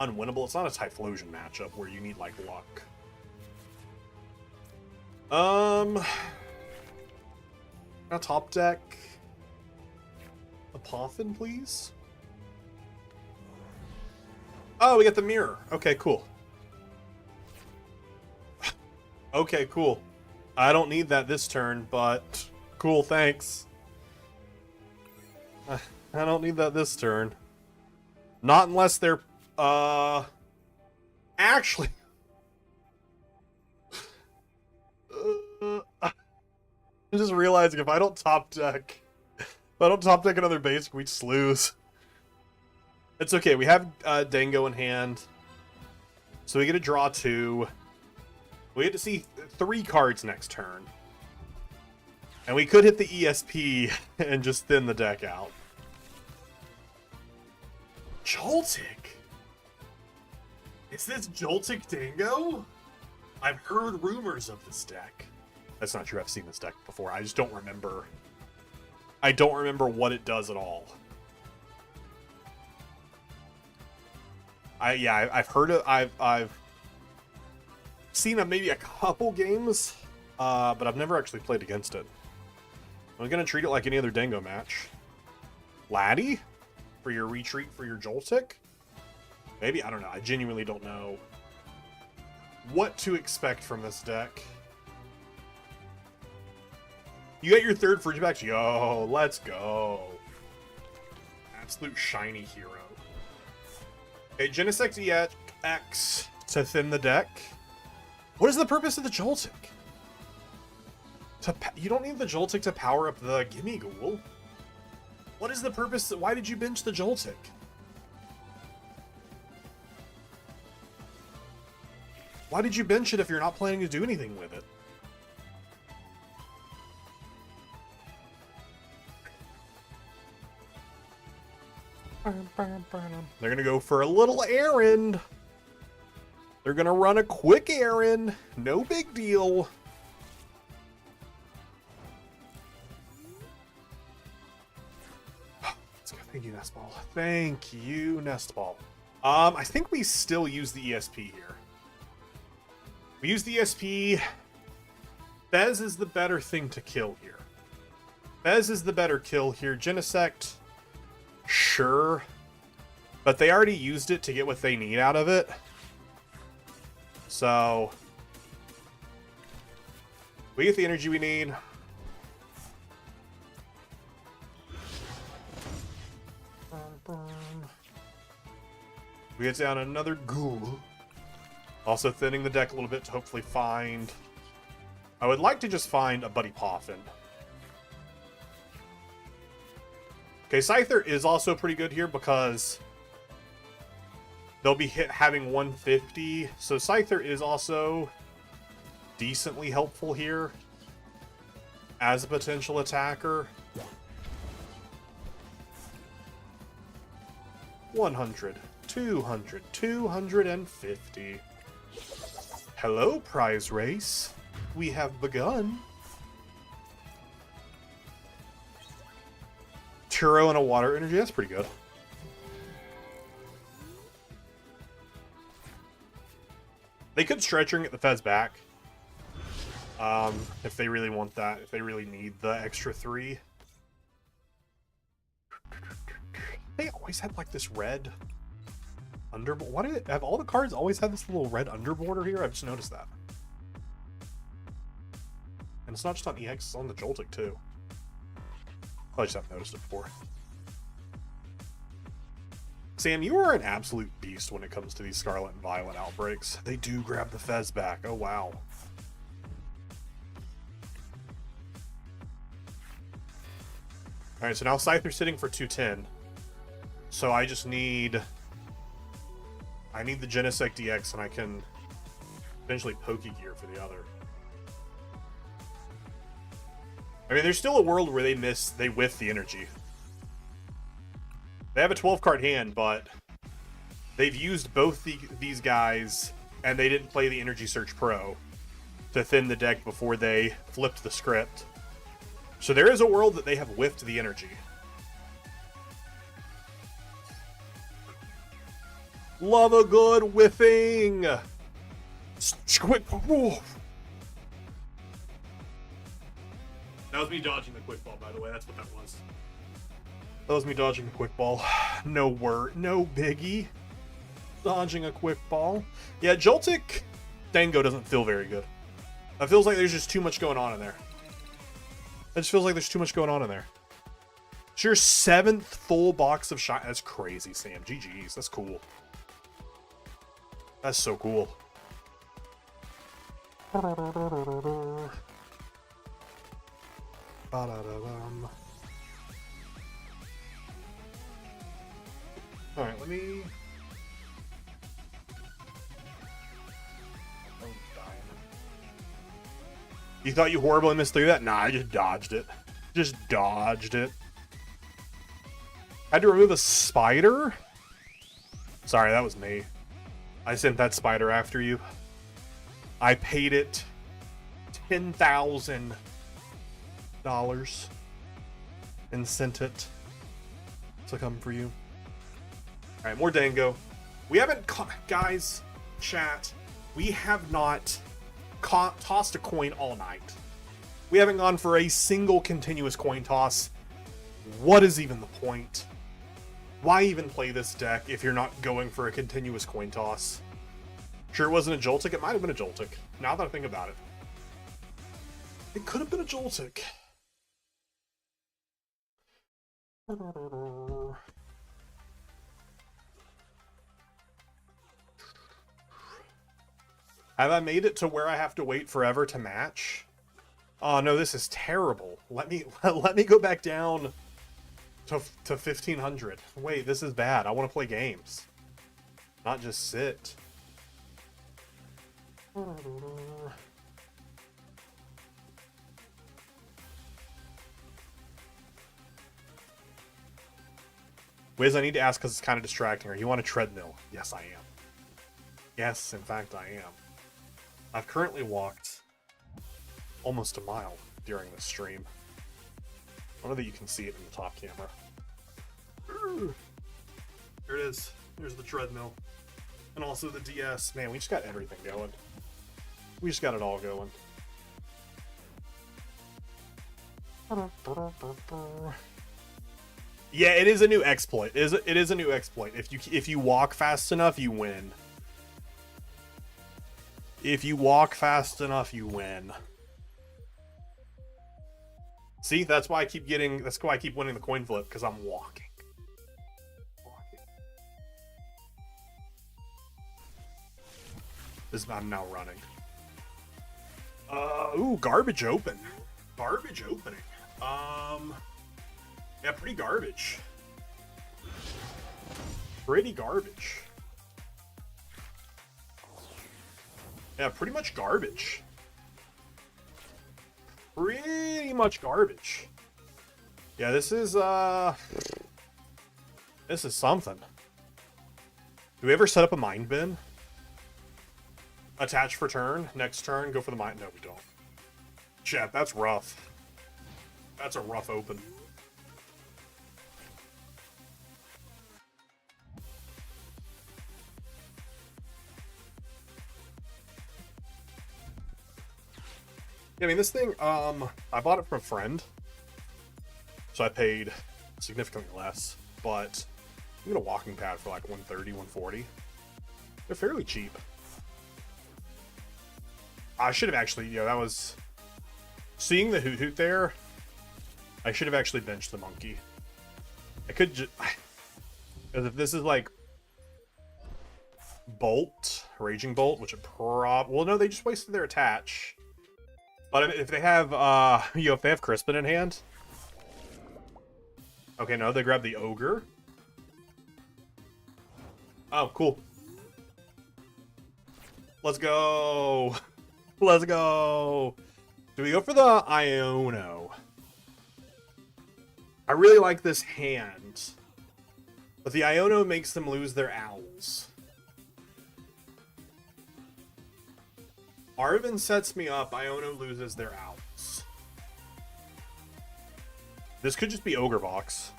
unwinnable. It's not a Typhlosion matchup where you need, like, luck. A top deck. A Poffin, please. Oh, we got the mirror. Okay, cool. Okay, cool. I don't need that this turn, but cool, thanks. I don't need that this turn. Not unless they're, actually. I'm just realizing if I don't top deck another basic, we just lose. It's okay, we have Dango in hand. So we get to draw 2. We get to see 3 cards next turn. And we could hit the ESP and just thin the deck out. Joltik? Is this Joltik Dango? I've heard rumors of this deck. That's not true, I've seen this deck before. I just don't remember. I don't remember what it does at all. I've heard it. I've seen maybe a couple games, but I've never actually played against it. I'm gonna treat it like any other Dango match. Laddie? For your retreat for your Joltik? Maybe? I don't know. I genuinely don't know what to expect from this deck. You got your 3rd Frigibax? Yo, let's go. Absolute shiny hero. Okay, Genesect EX to thin the deck. What is the purpose of the Joltik? You don't need the Joltik to power up the Gimme Ghoul. What is the purpose? Why did you bench the Joltik? Why did you bench it if you're not planning to do anything with it? They're gonna go for a little errand. They're gonna run a quick errand. No big deal. Let's go. Thank you, Nestball. Thank you, Nestball. I think we still use the ESP here. We use the ESP. Bez is the better thing to kill here. Bez is the better kill here. Genesect, sure. But they already used it to get what they need out of it. So we get the energy we need. We get down another ghoul. Also thinning the deck a little bit to hopefully find... I would like to just find a Buddy Poffin. Okay, Scyther is also pretty good here because they'll be having 150. So Scyther is also decently helpful here as a potential attacker. 100, 200, 250. Hello, prize race. We have begun. Churro and a water energy, that's pretty good. They could stretch ring at the Fez back. If they really want that, if they really need the extra 3. They always had like this red Why do have all the cards always had this little red underborder here? I've just noticed that. And it's not just on EX, it's on the Joltik too. I just haven't noticed it before. Sam, you are an absolute beast when it comes to these Scarlet and Violet outbreaks. They do grab the Fez back. Oh, wow. Alright, so now Scyther's sitting for 210. So I just need... I need the Genesect DX, and I can potentially Pokegear for the other. I mean, there's still a world where they whiff the energy. They have a 12-card hand, but they've used both these guys, and they didn't play the Energy Search Pro to thin the deck before they flipped the script. So there is a world that they have whiffed the energy. Love a good whiffing! Quick. That was me dodging the quick ball, by the way. That's what that was. That was me dodging the quick ball. No biggie. Dodging a quick ball. Yeah, Joltik Dango doesn't feel very good. It feels like there's just too much going on in there. It just feels like there's too much going on in there. It's your 7th full box of shot. That's crazy, Sam. GG's. That's cool. That's so cool. Alright, let me... Oh, dying. You thought you horribly missed through that? Nah, I just dodged it. Just dodged it. Had to remove a spider? Sorry, that was me. I sent that spider after you. I paid it $10,000 and sent it to come for you. Alright, more Dango. We haven't, guys, chat, we have not tossed a coin all night. We haven't gone for a single continuous coin toss. What is even the point? Why even play this deck if you're not going for a continuous coin toss? Sure, it wasn't a Joltik. It might have been a Joltik. Now that I think about it. It could have been a Joltik. Have I made it to where I have to wait forever to match? Oh no, this is terrible. Let me go back down to 1500. Wait, this is bad. I want to play games, not just sit. Wiz, I need to ask because it's kind of distracting. Are you on a treadmill? Yes, I am. Yes, in fact, I am. I've currently walked almost a mile during this stream. I don't know that you can see it in the top camera. There it is. There's the treadmill. And also the DS. Man, we just got everything going. We just got it all going. Yeah, it is a new exploit. It is a new exploit. If you walk fast enough, you win. If you walk fast enough, you win. See, that's why I keep winning the coin flip, because I'm walking. I'm now running. Ooh, garbage open. Garbage opening. Yeah, pretty garbage. Pretty garbage. Yeah, pretty much garbage. Pretty much garbage. Yeah, this is something. Do we ever set up a mind bin? Attach for turn. Next turn, go for the mind. No, we don't. Chat, that's rough. That's a rough open. Yeah, I mean, this thing, I bought it from a friend, so I paid significantly less, but You get a walking pad for like 130, 140. They're fairly cheap. I should have actually, that was... Seeing the Hoot Hoot there, I should have actually benched the monkey. I could just... Because if this is like... Bolt, Raging Bolt, which it well, no, they just wasted their attach. But if they have, if they have Crispin in hand... Okay, no, they grab the Ogre. Oh, cool. Let's go. Let's go. Do we go for the Iono? I really like this hand. But the Iono makes them lose their owls. Arvin sets me up. Iono loses their owls. This could just be Ogre Box.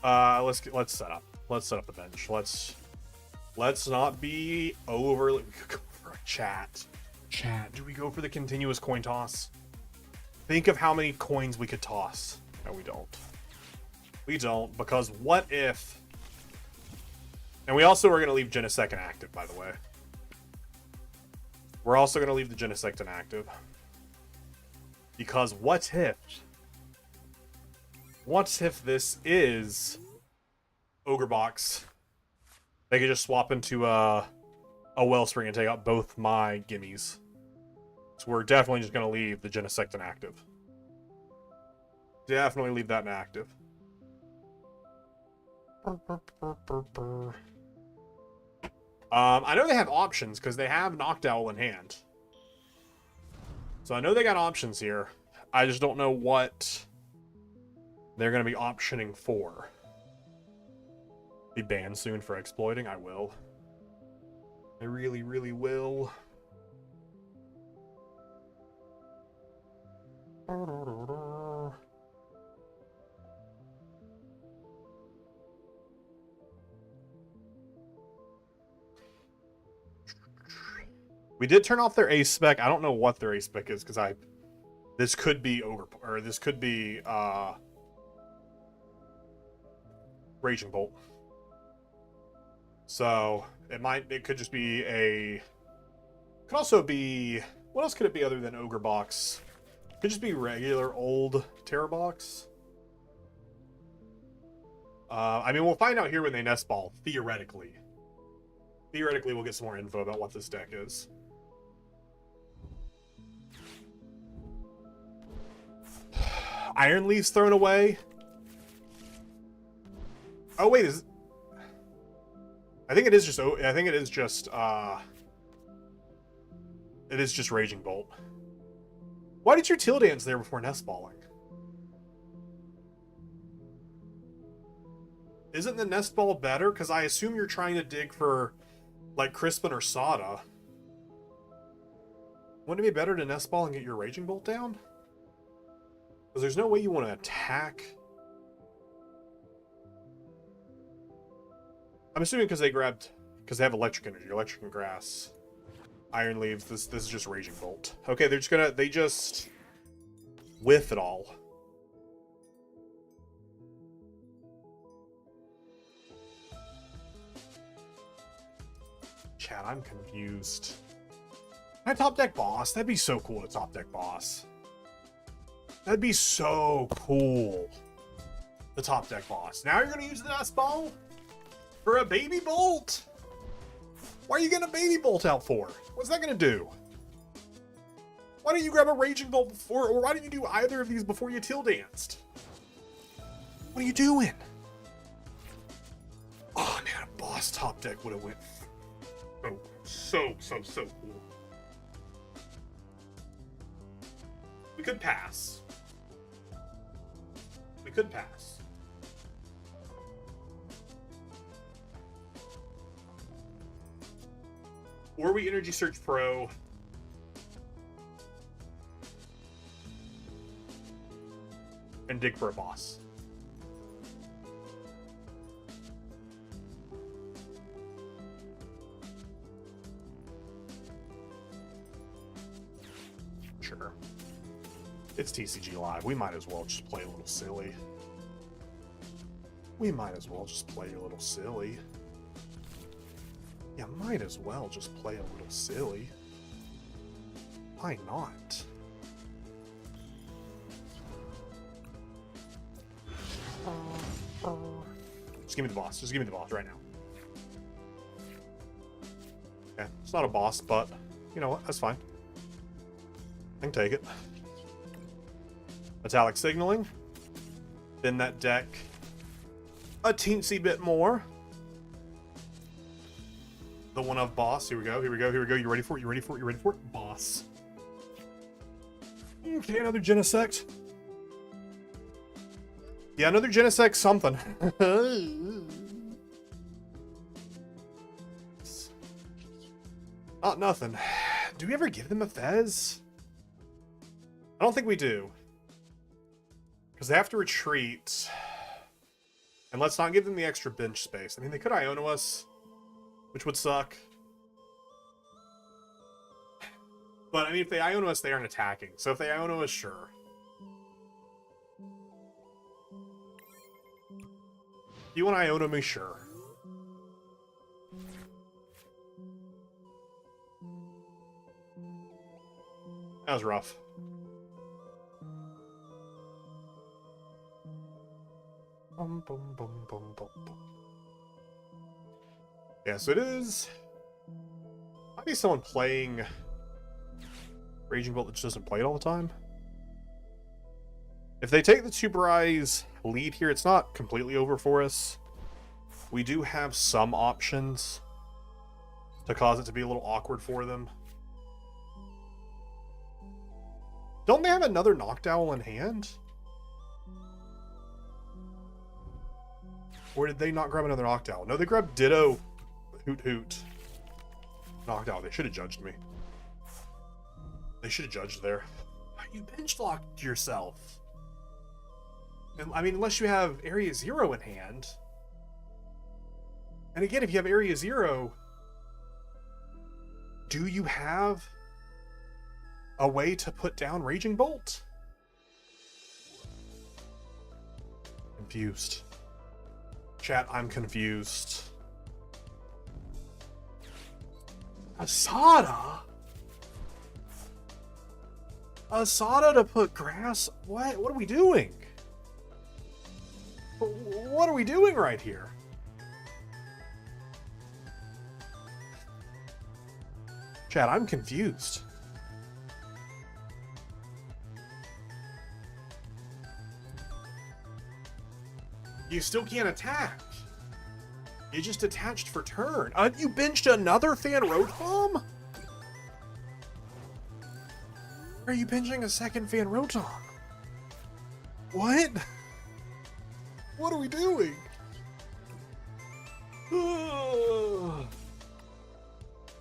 Let's set up. Let's set up the bench. Let's not be overly. We could go for a chat. Chat. Do we go for the continuous coin toss? Think of how many coins we could toss. No, we don't. We don't, because what if... And we also are going to leave Genesect inactive, by the way. We're also going to leave the Genesect inactive. Because what if... What if this is Ogre Box? They could just swap into a Wellspring and take out both my gimmies. So we're definitely just going to leave the Genesect inactive. Definitely leave that inactive. I know they have options because they have Knocked Owl in hand. So I know they got options here. I just don't know what they're going to be optioning for. Be banned soon for exploiting? I will. I really, really will. We did turn off their ace spec. I don't know what their ace spec is because this could be this could be Raging Bolt. So it could just be could also be, what else could it be other than Ogre Box? Could just be regular old Terror Box. I mean, we'll find out here when they nest ball, theoretically. Theoretically, we'll get some more info about what this deck is. Iron Leaf's thrown away. Oh wait, I think it is just it is just Raging Bolt. Why did your Teal Dance there before nest balling? Isn't the nest ball better? Because I assume you're trying to dig for like Crispin or Sada. Wouldn't it be better to nest ball and get your Raging Bolt down? Because there's no way you want to attack. I'm assuming because they have electric energy, electric and grass. Iron Leaves, this is just Raging Bolt. Okay, they just whiff it all. Chat, I'm confused. Can I top deck boss? That'd be so cool to top deck boss. That'd be so cool. The top deck boss. Now you're gonna use the nest ball for a baby bolt. Why are you getting a baby bolt out for? What's that gonna do? Why didn't you grab a Raging Bolt before, or why didn't you do either of these before you Teal Danced? What are you doing? Oh man, a boss top deck would have went so cool. We could pass. We could pass. Or we Energy Search Pro. And dig for a boss. Sure. It's TCG Live. We might as well just play a little silly. We might as well just play a little silly. Yeah, might as well just play a little silly. Why not? Just give me the boss. Just give me the boss right now. Yeah, it's not a boss, but you know what? That's fine. I can take it. Metallic signaling. Then that deck a teensy bit more. The one of boss. Here we go. Here we go. Here we go. You ready for it? You ready for it? You ready for it? Boss. Okay, another Genesect. Yeah, another Genesect something. Not nothing. Do we ever give them a Fez? I don't think we do. Because they have to retreat. And let's not give them the extra bench space. I mean, they could Iono us, which would suck. But, I mean, if they Iono us, they aren't attacking. So if they Iono us, sure. If you want to Iono me, sure. That was rough. Bum, bum, bum, bum, bum, bum. Yeah, so it is. Might be someone playing Raging Bolt that just doesn't play it all the time. If they take the Super Eyes lead here, it's not completely over for us. We do have some options to cause it to be a little awkward for them. Don't they have another Noctowl in hand? Or did they not grab another Noctowl? No, they grabbed Ditto Hoot Hoot Noctowl. They should have judged me. They should have judged there. You bench locked yourself. I mean, unless you have Area Zero in hand. And again, if you have Area Zero, do you have a way to put down Raging Bolt? Confused. Chat, I'm confused. Asada? Asada to put grass? What are we doing? What are we doing right here? Chat, I'm confused. You still can't attack. You just attached for turn. You benched another Fan Road Bomb? Are you benching a second Fan Rotom? What? What are we doing?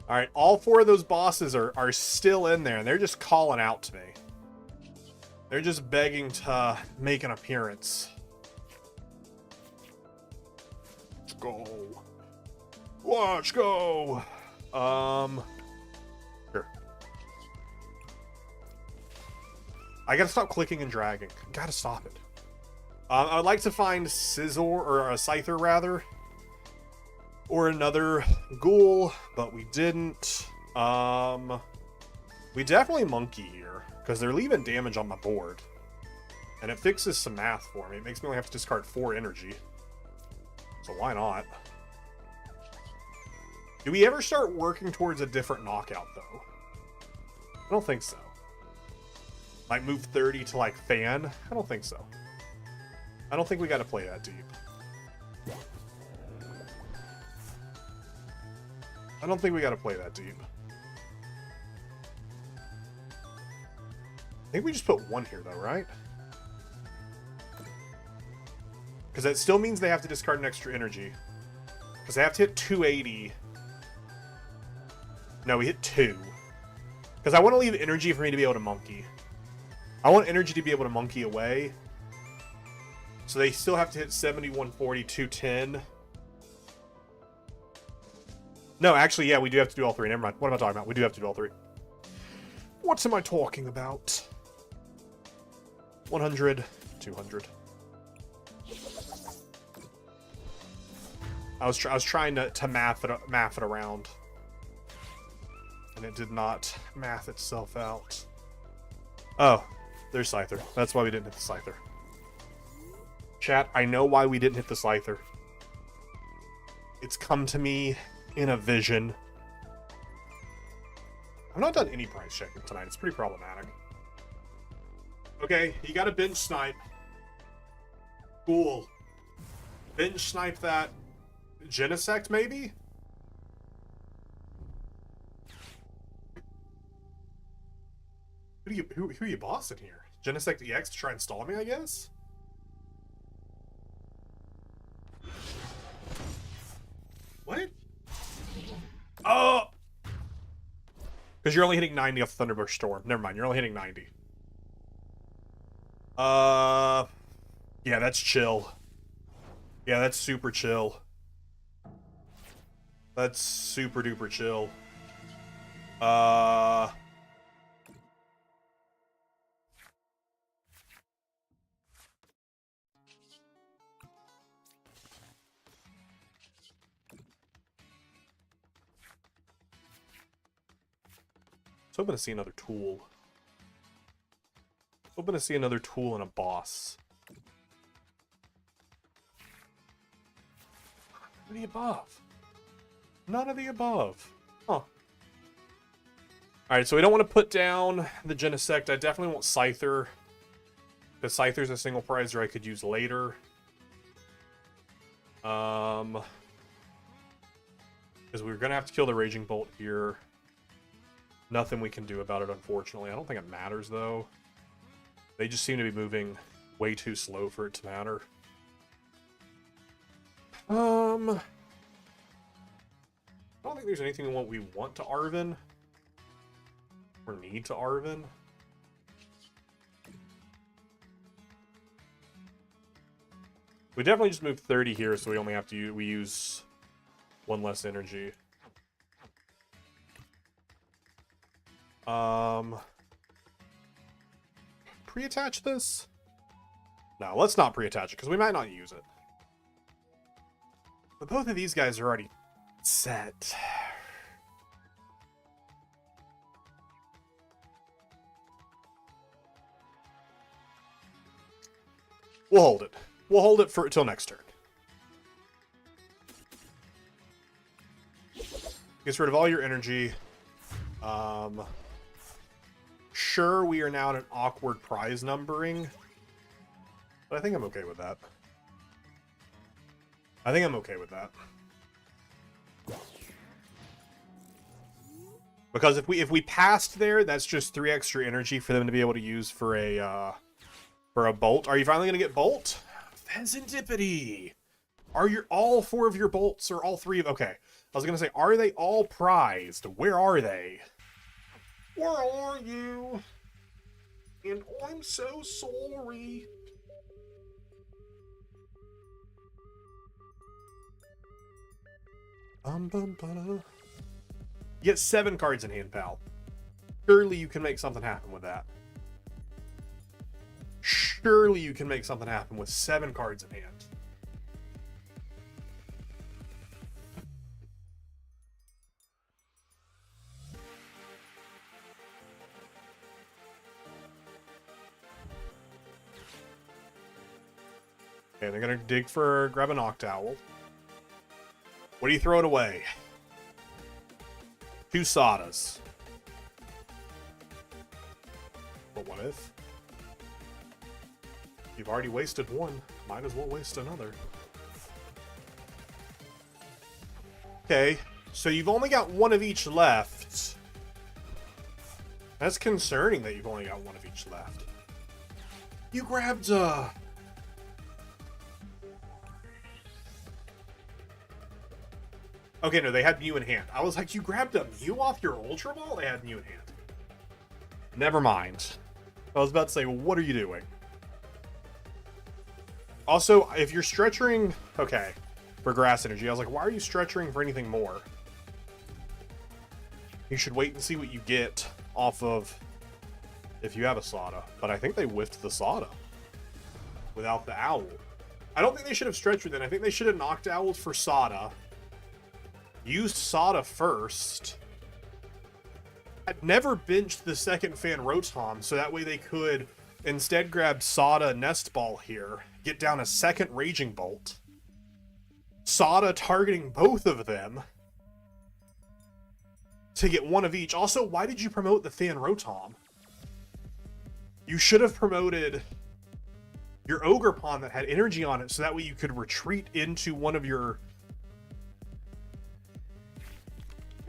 Alright, all four of those bosses are still in there, and they're just calling out to me. They're just begging to make an appearance. Let's go. Let's go. Sure. I gotta stop clicking and dragging. Gotta stop it. I would like to find Scizor, or a Scyther rather, or another Ghoul, but we didn't. We definitely Monkey here, because they're leaving damage on my board. And it fixes some math for me. It makes me only have to discard 4 energy. So why not? Do we ever start working towards a different knockout, though? I don't think so. Like move 30 to like Fan? I don't think so. I don't think we gotta play that deep. I don't think we gotta play that deep. I think we just put 1 here, though, right? Because that still means they have to discard an extra energy. Because they have to hit 280. No, we hit 2. Because I want to leave energy for me to be able to monkey. I want energy to be able to monkey away. So they still have to hit 70, 140, 210. No, actually, yeah, we do have to do all 3. Never mind. What am I talking about? We do have to do all 3. What am I talking about? 100, 200. I was trying to math it around, and it did not math itself out. Oh, there's Scyther. That's why we didn't hit the Scyther. Chat, I know why we didn't hit the Scyther. It's come to me in a vision. I've not done any price checking tonight. It's pretty problematic. Okay, you got to bench snipe. Cool. Bench snipe that Genesect, maybe? Who are you bossing here? Genesect EX to try and stall me, I guess? What? Oh! Because you're only hitting 90 off Thunderbush Storm. Never mind, you're only hitting 90. Yeah, that's chill. Yeah, that's super chill. That's super duper chill. Hoping to see another tool. Hoping to see another tool and a boss. None of the above. None of the above. Huh. Alright, so we don't want to put down the Genesect. I definitely want Scyther. Because Scyther's a single prizer I could use later. Because we're going to have to kill the Raging Bolt here. Nothing we can do about it, unfortunately. I don't think it matters, though. They just seem to be moving way too slow for it to matter. I don't think there's anything we want to Arven. Or need to Arven. We definitely just moved 30 here, so we only have to we use one less energy. Pre-attach this? No, let's not pre-attach it, because we might not use it. But both of these guys are already set. We'll hold it. We'll hold it till next turn. Gets rid of all your energy. Sure, we are now at an awkward prize numbering, but I think I'm okay with that. I think I'm okay with that. Because if we passed there, that's just 3 extra energy for them to be able to use for a bolt. Are you finally gonna get bolt? Pheasantipity! Are all 4 of your bolts, or all 3 of... Okay. I was gonna say, are they all prized? Where are they? Where are you? And I'm so sorry. You get 7 cards in hand, pal. Surely you can make something happen with that. Surely you can make something happen with 7 cards in hand. Okay, they're gonna grab a Noctowl. What do you throw it away? 2 Sadas. But what if? You've already wasted 1. Might as well waste another. Okay, so you've only got 1 of each left. That's concerning that you've only got 1 of each left. You grabbed Okay, no, they had Mew in hand. I was like, you grabbed a Mew off your Ultra Ball? They had Mew in hand. Never mind. I was about to say, what are you doing? Also, if you're stretching... Okay, for Grass Energy, I was like, why are you stretching for anything more? You should wait and see what you get off of if you have a Sada. But I think they whiffed the Sada without the Owl. I don't think they should have stretched with it. I think they should have knocked Owls for Sada. Used Sada first. I'd never benched the second Fan Rotom, so that way they could instead grab Sada Nest Ball here, get down a second Raging Bolt. Sada targeting both of them to get one of each. Also, why did you promote the Fan Rotom? You should have promoted your Ogerpon that had energy on it, so that way you could retreat into one of your...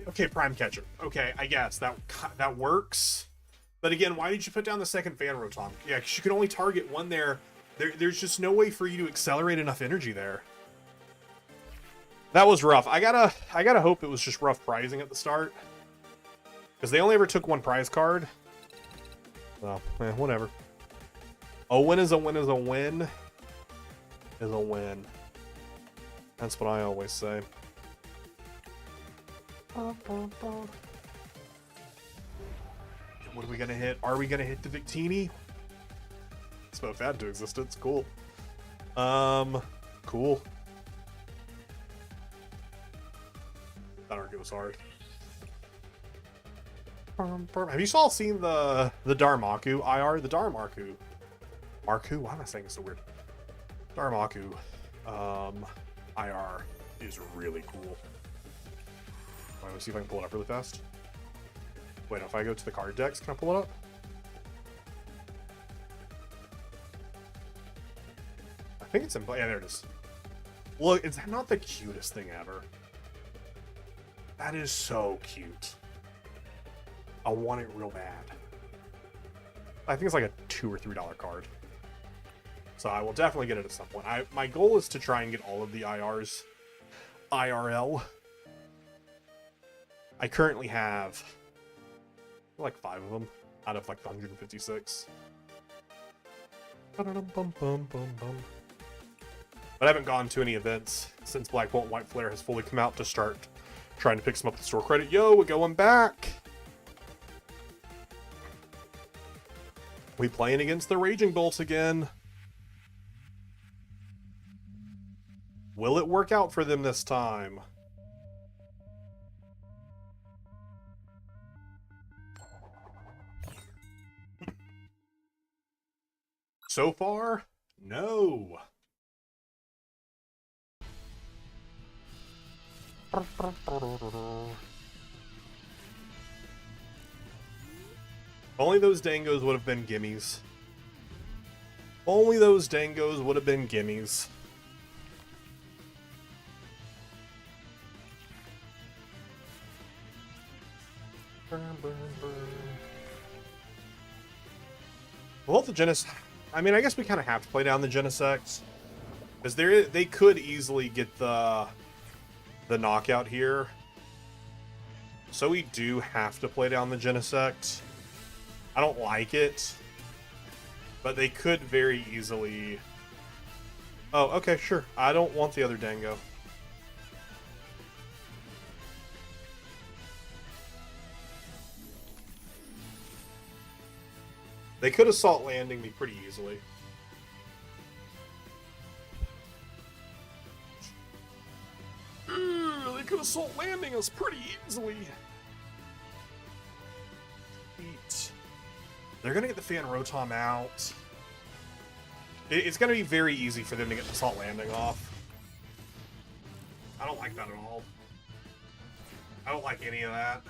Okay, Prime Catcher. Okay, I guess that works. But again, why did you put down the second Fan Rotom? Yeah, because you can only target one there. There's just no way for you to accelerate enough energy there. That was rough. I gotta hope it was just rough pricing at the start, because they only ever took one prize card. Well, whatever. A win is a win is a win is a win. That's what I always say. What are we gonna hit? Are we gonna hit the Victini? Spoke that into existence. Cool. Cool. That arc was hard. Have you all seen the Darmaku IR? The Darmaku. Marku? Why am I saying it so weird? Darmaku IR is really cool. Let me see if I can pull it up really fast. Wait, if I go to the card decks, can I pull it up? I think it's in play. Yeah, there it is. Look, is that not the cutest thing ever? That is so cute. I want it real bad. I think it's like a $2 or $3 card. So I will definitely get it at some point. My goal is to try and get all of the IRs IRL. I currently have like 5 of them out of like 156. But I haven't gone to any events since Black Bolt and White Flare has fully come out to start trying to pick some up with store credit. Yo, we're going back. We playing against the Raging Bolts again. Will it work out for them this time? So far, no. Only those dangos would have been gimmies. Only those dangos would have been gimmies. Well, the Genesis... I mean, I guess we kind of have to play down the Genesect, because they could easily get the knockout here. So we do have to play down the Genesect. I don't like it, but they could very easily... Oh, okay, sure. I don't want the other Dango. They could assault landing me pretty easily. They could assault landing us pretty easily. Sweet. They're gonna get the Fan Rotom out. It's gonna be very easy for them to get the assault landing off. I don't like that at all. I don't like any of that.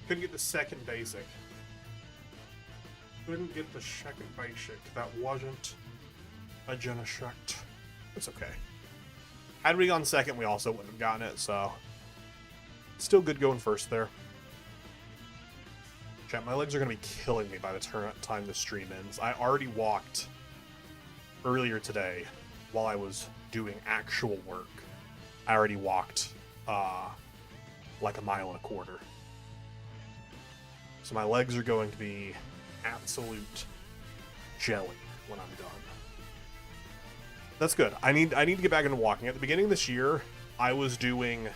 Couldn't get the second basic. Couldn't get the second basic. That wasn't a Genesect. It's okay. Had we gone second, we also wouldn't have gotten it, so... Still good going first there. Chat, my legs are going to be killing me by the time the stream ends. I already walked earlier today while I was doing actual work. I already walked like 1.25 miles. So my legs are going to be absolute jelly when I'm done. That's good. I need to get back into walking. At the beginning of this year, I was doing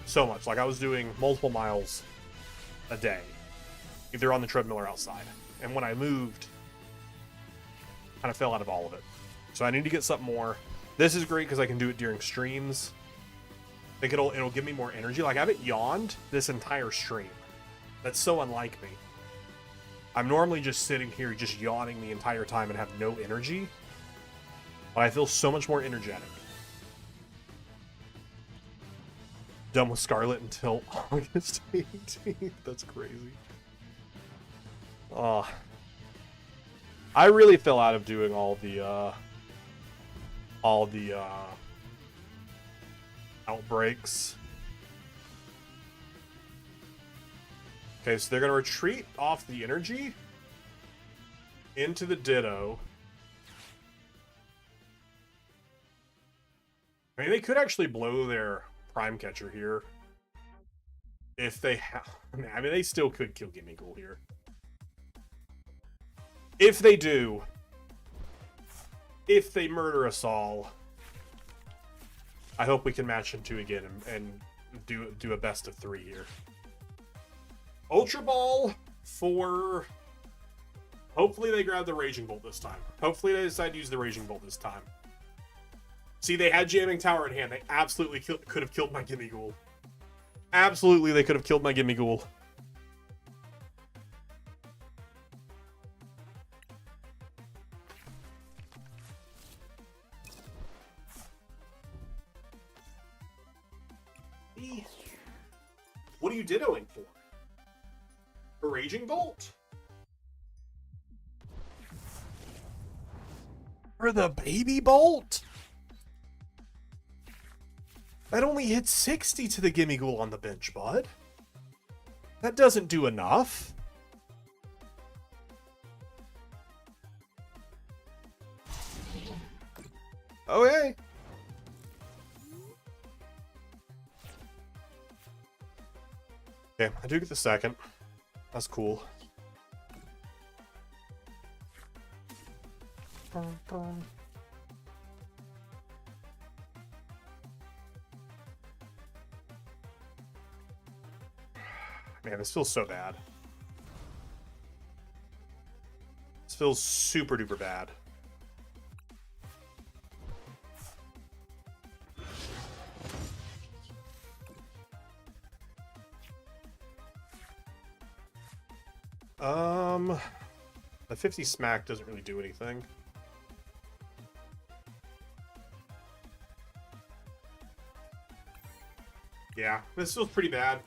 so much. Like, I was doing multiple miles a day, either on the treadmill or outside. And when I moved, kind of fell out of all of it. So I need to get something more. This is great because I can do it during streams. I think it'll give me more energy. Like, I haven't yawned this entire stream. That's so unlike me. I'm normally just sitting here just yawning the entire time and have no energy. But I feel so much more energetic. Done with Scarlet until August 18th. That's crazy. I really fell out of doing all the outbreaks. Okay, so they're gonna retreat off the energy into the Ditto. I mean, they could actually blow their Prime Catcher here if they have. I mean, they still could kill Gimmighoul here. If they do, if they murder us all, I hope we can match them 2 again and do a best of 3 here. Ultra Ball for... Hopefully they grab the Raging Bolt this time. Hopefully they decide to use the Raging Bolt this time. See, they had Jamming Tower in hand. They absolutely could have killed my Gimmighoul. Absolutely, they could have killed my Gimmighoul. What are you dittoing for? A Raging Bolt? For the Baby Bolt? That only hits 60 to the Gimmighoul on the bench, bud. That doesn't do enough. Okay. Okay, I do get the second. That's cool. Man, this feels so bad. This feels super duper bad. The 50 smack doesn't really do anything. Yeah, this feels pretty bad.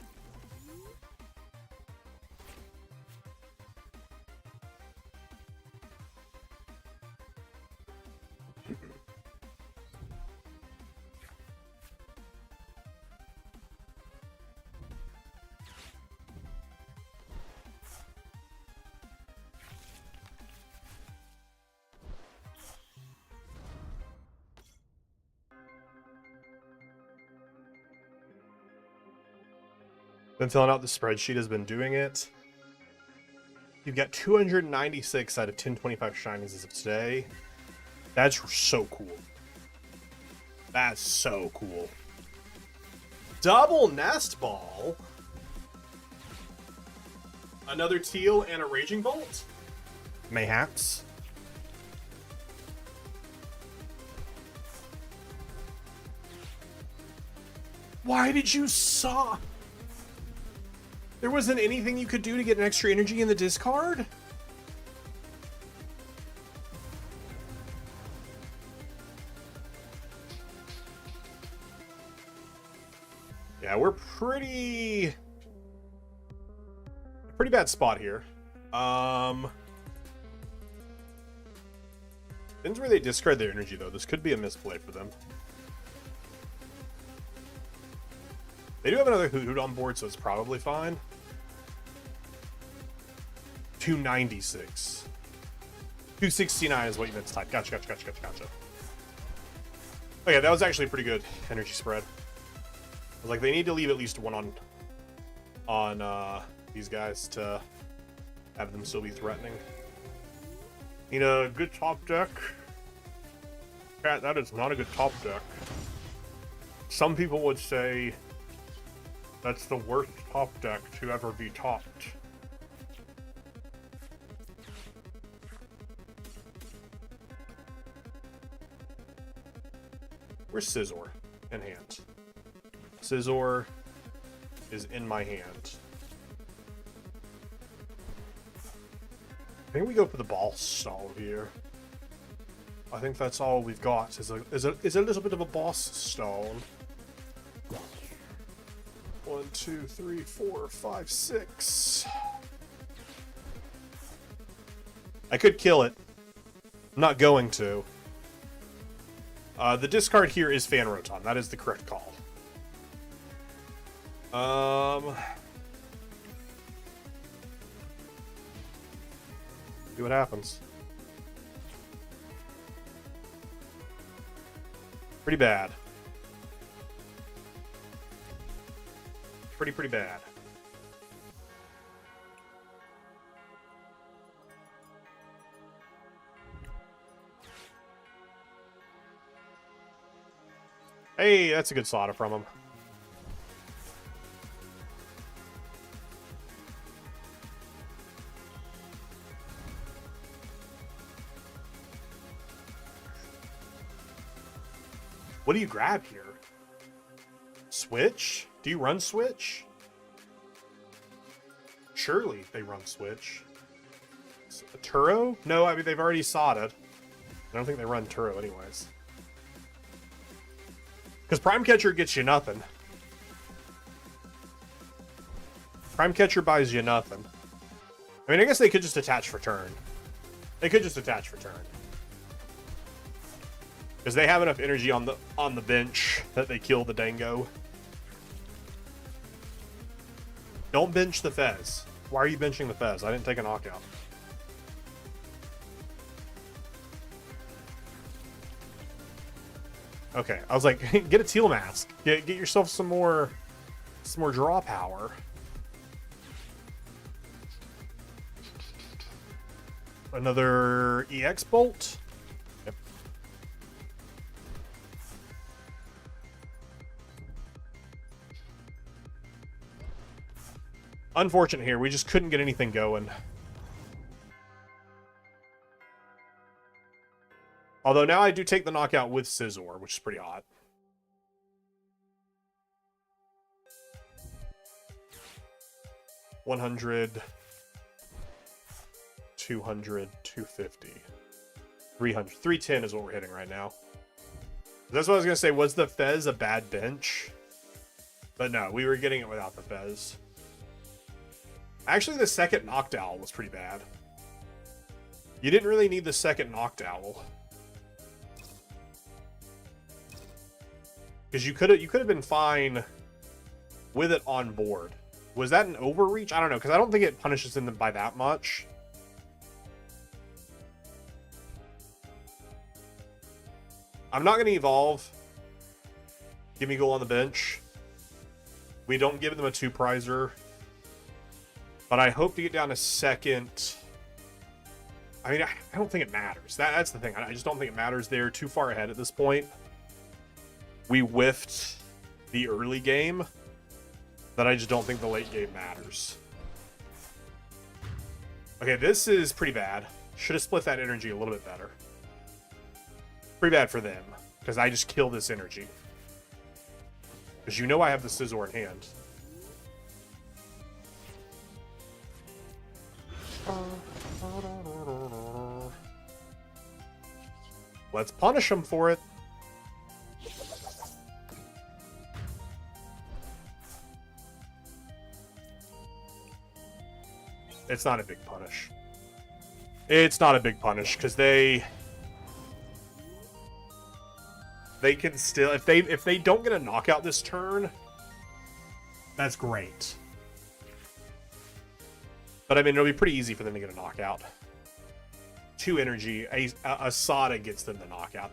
Been filling out the spreadsheet, has been doing it. You've got 296 out of 1025 shinies as of today. That's so cool. That's so cool. Double Nest Ball. Another Teal and a Raging Bolt? Mayhaps. Why did you saw? There wasn't anything you could do to get an extra energy in the discard? Yeah, we're pretty bad spot here. Depends where they discard their energy, though. This could be a misplay for them. They do have another Hoot on board, so it's probably fine. 296. 269 is what you meant to type. Gotcha. Okay, that was actually a pretty good energy spread. I was like, they need to leave at least one on these guys to have them still be threatening. Need a good top deck? Cat, that is not a good top deck. Some people would say That's the worst top deck to ever be topped. Where's Scizor in hand? Scizor is in my hand. I think we go for the ball stall here. I think that's all we've got is a little bit of a boss stall. 1, 2, 3, 4, 5, 6. I could kill it. I'm not going to. The discard here is Fan Rotom. That is the correct call. See what happens. Pretty bad. Pretty bad. Hey, that's a good slaughter from him. What do you grab here? Switch? Do you run Switch? Surely they run Switch. A Turo? No, I mean, they've already sodded. I don't think they run Turo anyways. Because Prime Catcher gets you nothing. Prime Catcher buys you nothing. I mean, I guess they could just attach for turn. They could just attach for turn. Because they have enough energy on the bench that they kill the Dango. Don't bench the Fez. Why are you benching the Fez? I didn't take a knockout. Okay, I was like, get a Teal Mask. Get yourself some more draw power. Another EX Bolt. Yep. Unfortunate here. We just couldn't get anything going. Although now I do take the knockout with Scizor, which is pretty odd. $100, $200, $250, $300, $310 is what we're hitting right now. That's what I was gonna say. Was the Fez a bad bench? But no, we were getting it without the Fez. Actually, the second Noctowl was pretty bad. You didn't really need the second Noctowl. Because you could have been fine with it on board. Was that an overreach? I don't know, because I don't think it punishes them by that much. I'm not going to evolve. Give me goal on the bench. We don't give them a 2-prizer. But I hope to get down to second. I mean, I don't think it matters. That's the thing. I just don't think it matters. They're too far ahead at this point. We whiffed the early game, that I just don't think the late game matters. Okay, this is pretty bad. Should have split that energy a little bit better. Pretty bad for them, because I just kill this energy. Because you know I have the Scizor in hand. Let's punish him for it. It's not a big punish. It's not a big punish because they can still, if they don't get a knockout this turn, that's great. But I mean, it'll be pretty easy for them to get a knockout. 2 energy, a Sada gets them the knockout,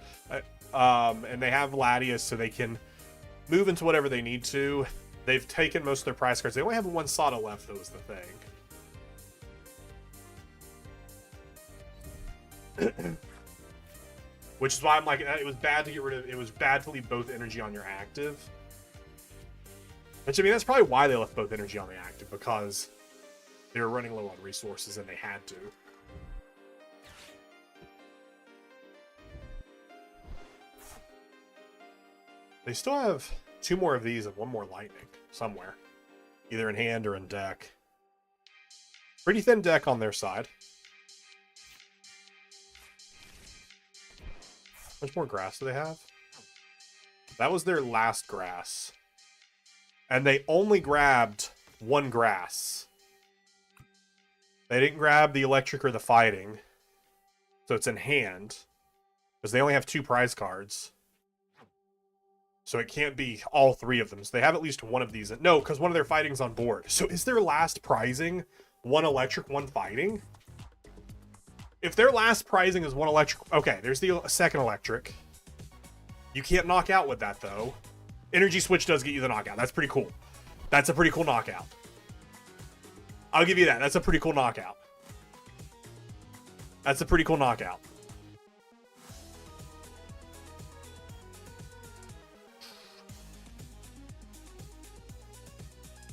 and they have Latias, so they can move into whatever they need to. They've taken most of their prize cards. They only have 1 Sada left, though, is the thing. Which is why I'm like, it was bad to get rid of. It was bad to leave both energy on your active. Which, I mean, that's probably why they left both energy on the active, because they were running low on resources and they had to. They still have 2 more of these and 1 more lightning somewhere. Either in hand or in deck. Pretty thin deck on their side. How much more grass do they have? That was their last grass. And they only grabbed 1 grass. They didn't grab the electric or the fighting. So it's in hand. Because they only have 2 prize cards. So it can't be all 3 of them. So they have at least 1 of these. No, because 1 of their fighting's on board. So is their last prizing 1 electric, 1 fighting? If their last prizing is 1 electric... Okay, there's the second electric. You can't knock out with that, though. Energy Switch does get you the knockout. That's pretty cool. That's a pretty cool knockout. I'll give you that. That's a pretty cool knockout. That's a pretty cool knockout.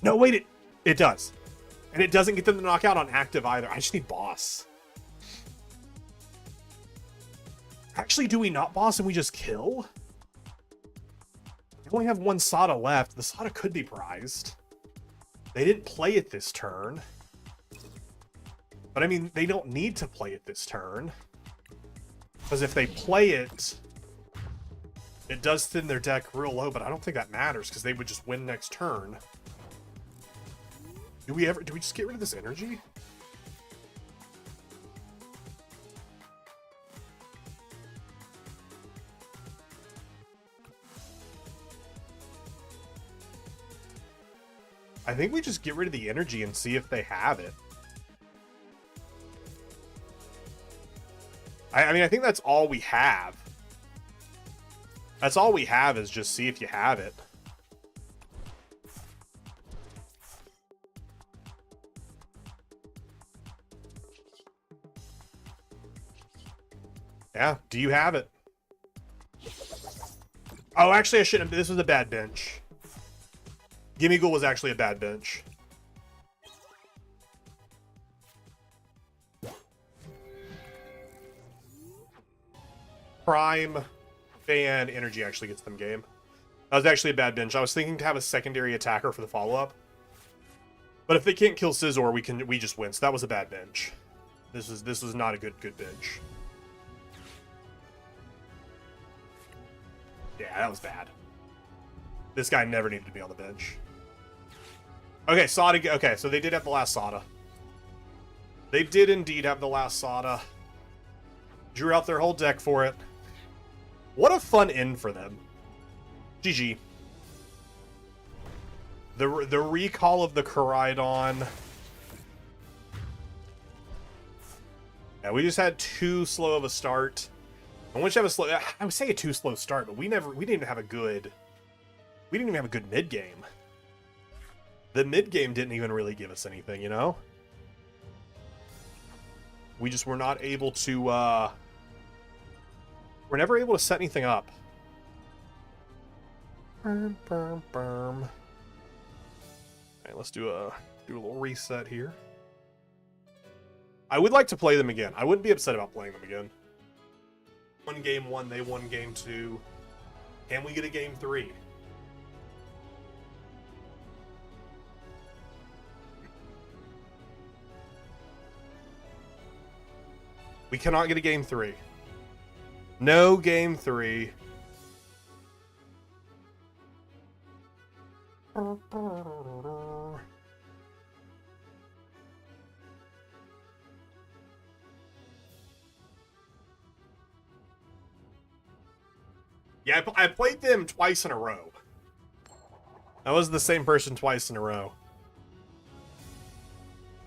No, wait, it does. And it doesn't get them the knockout on active either. I just need boss. Actually, do we not boss and we just kill? They only have 1 Sada left. The Sada could be prized. They didn't play it this turn. But I mean, they don't need to play it this turn. Because if they play it, it does thin their deck real low, but I don't think that matters because they would just win next turn. Do we just get rid of this energy? I think we just get rid of the energy and see if they have it. I mean, I think that's all we have. That's all we have is just see if you have it. Yeah, do you have it? Oh, actually, I shouldn't have. This was a bad bench. Gimme Ghoul was actually a bad bench. Prime Fan Energy actually gets them game. That was actually a bad bench. I was thinking to have a secondary attacker for the follow-up. But if they can't kill Scizor, we just win. So that was a bad bench. This was not a good bench. Yeah, that was bad. This guy never needed to be on the bench. Okay, Sada. Okay, so they did have the last Sada. They did indeed have the last Sada. Drew out their whole deck for it. What a fun end for them. GG. The recall of the Koraidon. Yeah, we just had too slow of a start. And we should have a slow. I would say a too slow start, but we didn't even have a good. We didn't even have a good mid game. The mid game didn't even really give us anything, you know. We just were not able to. We're never able to set anything up. Burm, burm, burm. All right, let's do a little reset here. I would like to play them again. I wouldn't be upset about playing them again. Won game 1, they won game 2. Can we get a game 3? We cannot get a game 3. No game 3. Yeah, I played them twice in a row. That was the same person twice in a row.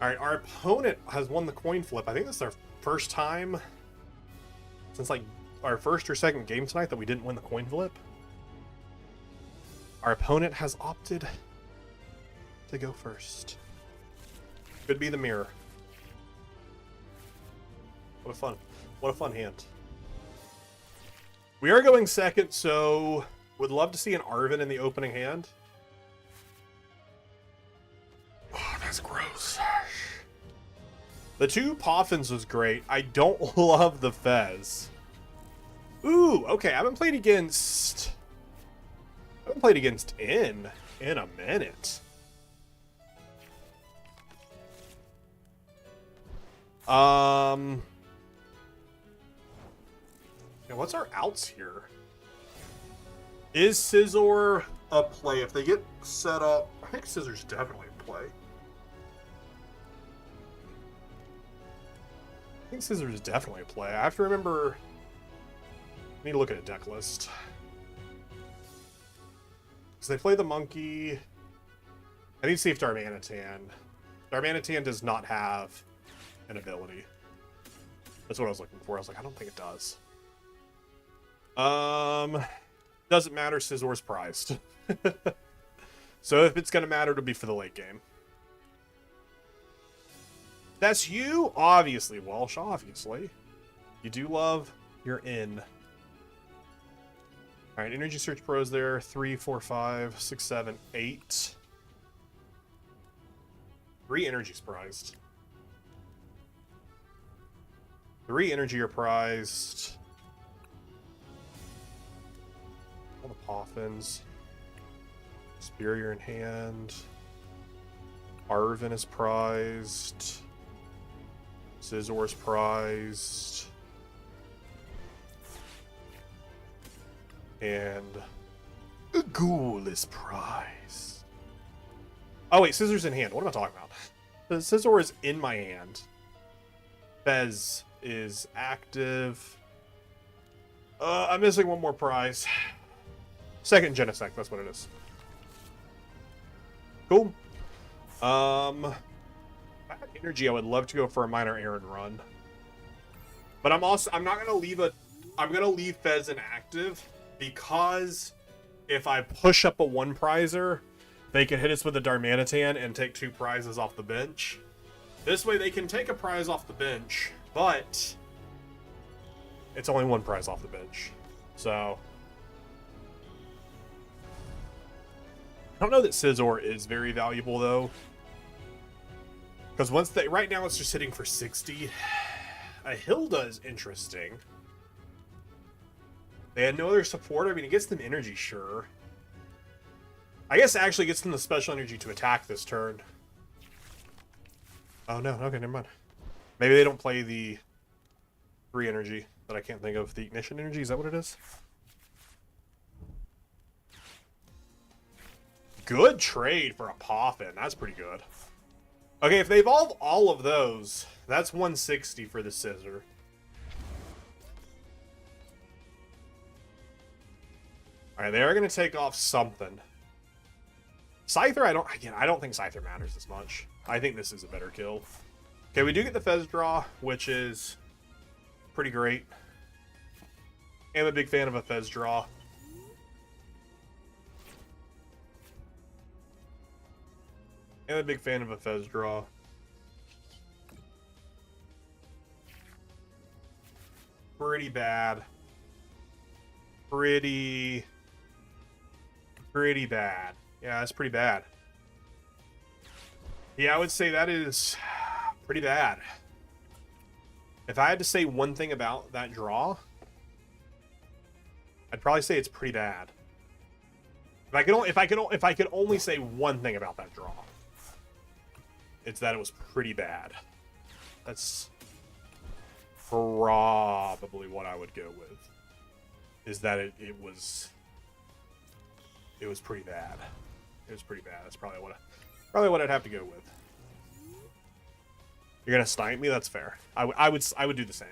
Alright, our opponent has won the coin flip. I think this is our first time since like our first or second game tonight that we didn't win the coin flip. Our opponent has opted to go first. Could be the mirror. What a fun hand. We are going second, so would love to see an Arven in the opening hand. The 2 Poffins was great. I don't love the Fez. Ooh, okay. I haven't played against in a minute. Yeah, what's our outs here? Is Scizor a play? If they get set up, I think Scissor's definitely a play. I think Scissors is definitely a play. I have to remember. I need to look at a deck list. Because they play the monkey. I need to see if Darmanitan. Darmanitan does not have an ability. That's what I was looking for. I was like, I don't think it does. Doesn't matter. Scissor's prized. So if it's gonna matter, it'll be for the late game. That's you? Obviously, Walsh, obviously. You do love your in. Alright, Energy Search Pro's there. 3, 4, 5, 6, 7, 8. 3 energies prized. 3 energy are prized. All the Poffins. Superior in hand. Arvin is prized. Scissor's prized. And a ghoul is prized. Oh wait, Scissors in hand. What am I talking about? The Scissor is in my hand. Fez is active. I'm missing one more prize. Second Genesect, that's what it is. Cool. If I had energy, I would love to go for a minor Aaron run. But I'm not gonna leave I'm gonna leave Fez inactive because if I push up a 1 prizer, they can hit us with a Darmanitan and take 2 prizes off the bench. This way they can take a prize off the bench, but it's only 1 prize off the bench. So I don't know that Scizor is very valuable though. Because right now it's just hitting for 60. A Hilda is interesting. They had no other support. I mean, it gets them energy, sure. I guess it actually gets them the special energy to attack this turn. Oh no, okay, never mind. Maybe they don't play the 3 energy that I can't think of. The ignition energy, is that what it is? Good trade for a Poffin. That's pretty good. Okay, if they evolve all of those, that's 160 for the Scissor. Alright, they are going to take off something. Scyther, I don't think Scyther matters as much. I think this is a better kill. Okay, we do get the Fez draw, which is pretty great. I'm a big fan of a Fez draw. I'm a big fan of a Fez draw. Pretty bad. Pretty bad. Yeah, that's pretty bad. Yeah, I would say that is pretty bad. If I had to say one thing about that draw, I'd probably say it's pretty bad. If I could only say one thing about that draw, it's that it was pretty bad. That's probably what I would go with. Is that it was pretty bad. It was pretty bad. That's probably what I'd have to go with. You're gonna snipe me? That's fair. I would do the same.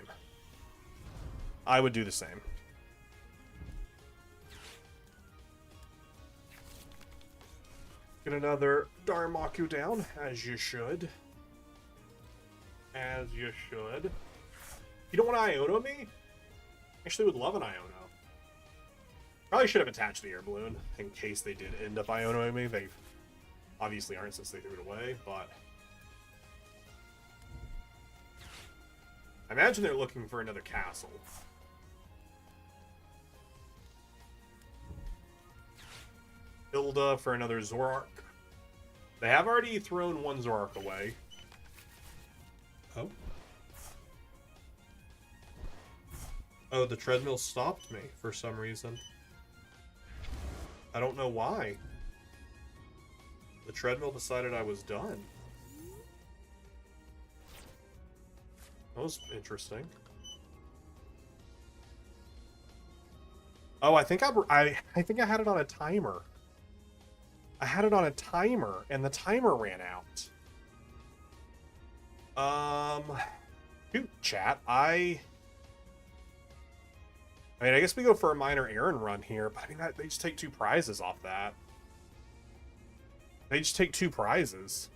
I would do the same. Get another Darmaku down, as you should. As you should. You don't want to Iono me? Actually would love an Iono. Probably should have attached the air balloon in case they did end up Ionoing me. They obviously aren't since they threw it away, but I imagine they're looking for another castle. Hilda for another Zoroark. They have already thrown one Zoroark away. Oh. Oh, the treadmill stopped me for some reason. I don't know why. The treadmill decided I was done. That was interesting. Oh, I think I think I had it on a timer. I had it on a timer, and the timer ran out. Shoot, chat. I mean, I guess we go for a minor errand run here, but I mean, they just take 2 prizes off that. They just take 2 prizes.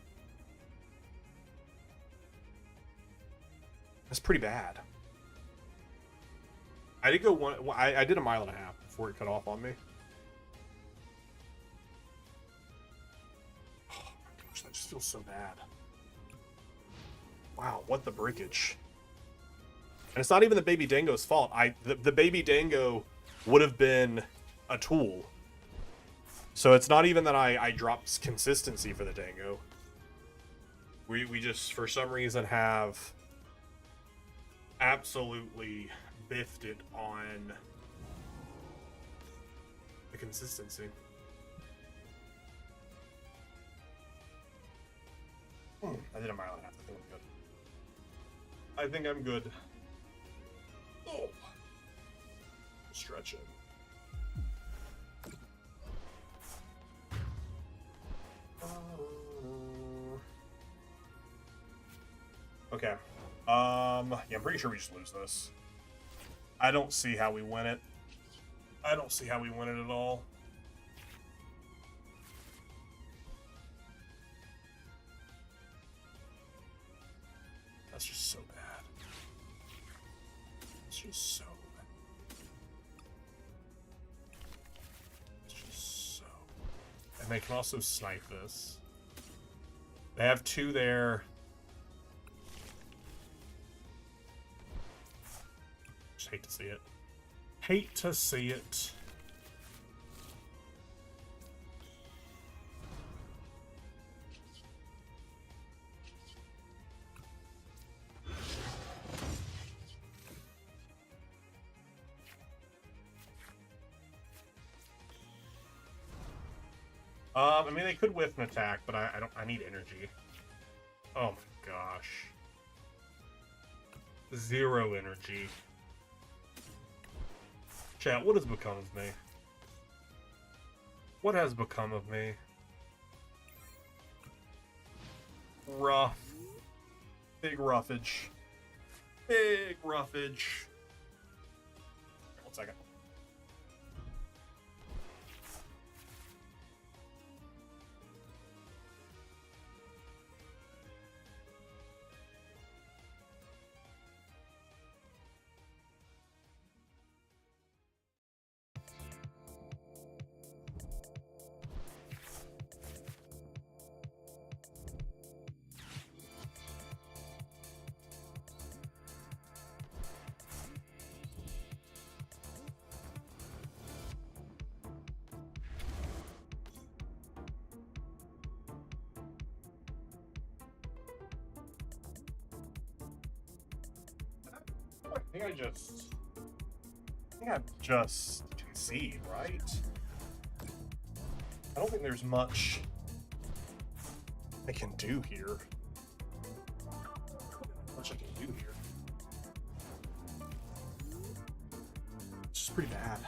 That's pretty bad. I did go I did a mile and a half before it cut off on me. Oh my gosh, that just feels so bad. Wow, what the breakage. And it's not even the baby dango's fault. The baby dango would have been a tool. So it's not even that I dropped consistency for the dango. We just, for some reason, have absolutely biffed it on the consistency. I did a mile and a half. I think I'm good. Oh. Stretch it. Okay. Yeah, I'm pretty sure we just lose this. I don't see how we win it. I don't see how we win it at all. That's just so bad. It's just so bad. It's just so... And they can also snipe this. They have 2 there. Just hate to see it. Hate to see it. I mean, they could whiff an attack, but I don't. I need energy. Oh my gosh. 0 energy. Chat, what has become of me? What has become of me? Rough. Big roughage. Big roughage. 1 second. I think I just concede, right? I don't think there's much I can do here. Much I can do here. It's just pretty bad.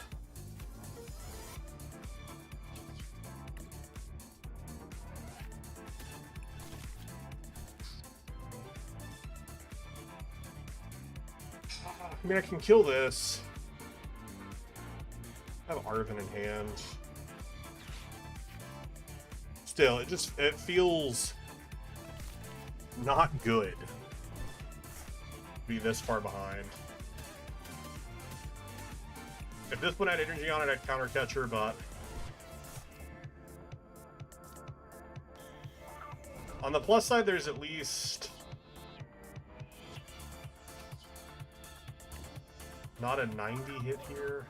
I mean, I can kill this. I have Arvin in hand. Still, it feels not good to be this far behind. If this one had energy on it, I'd counter catch her, but on the plus side, there's at least not a 90 hit here.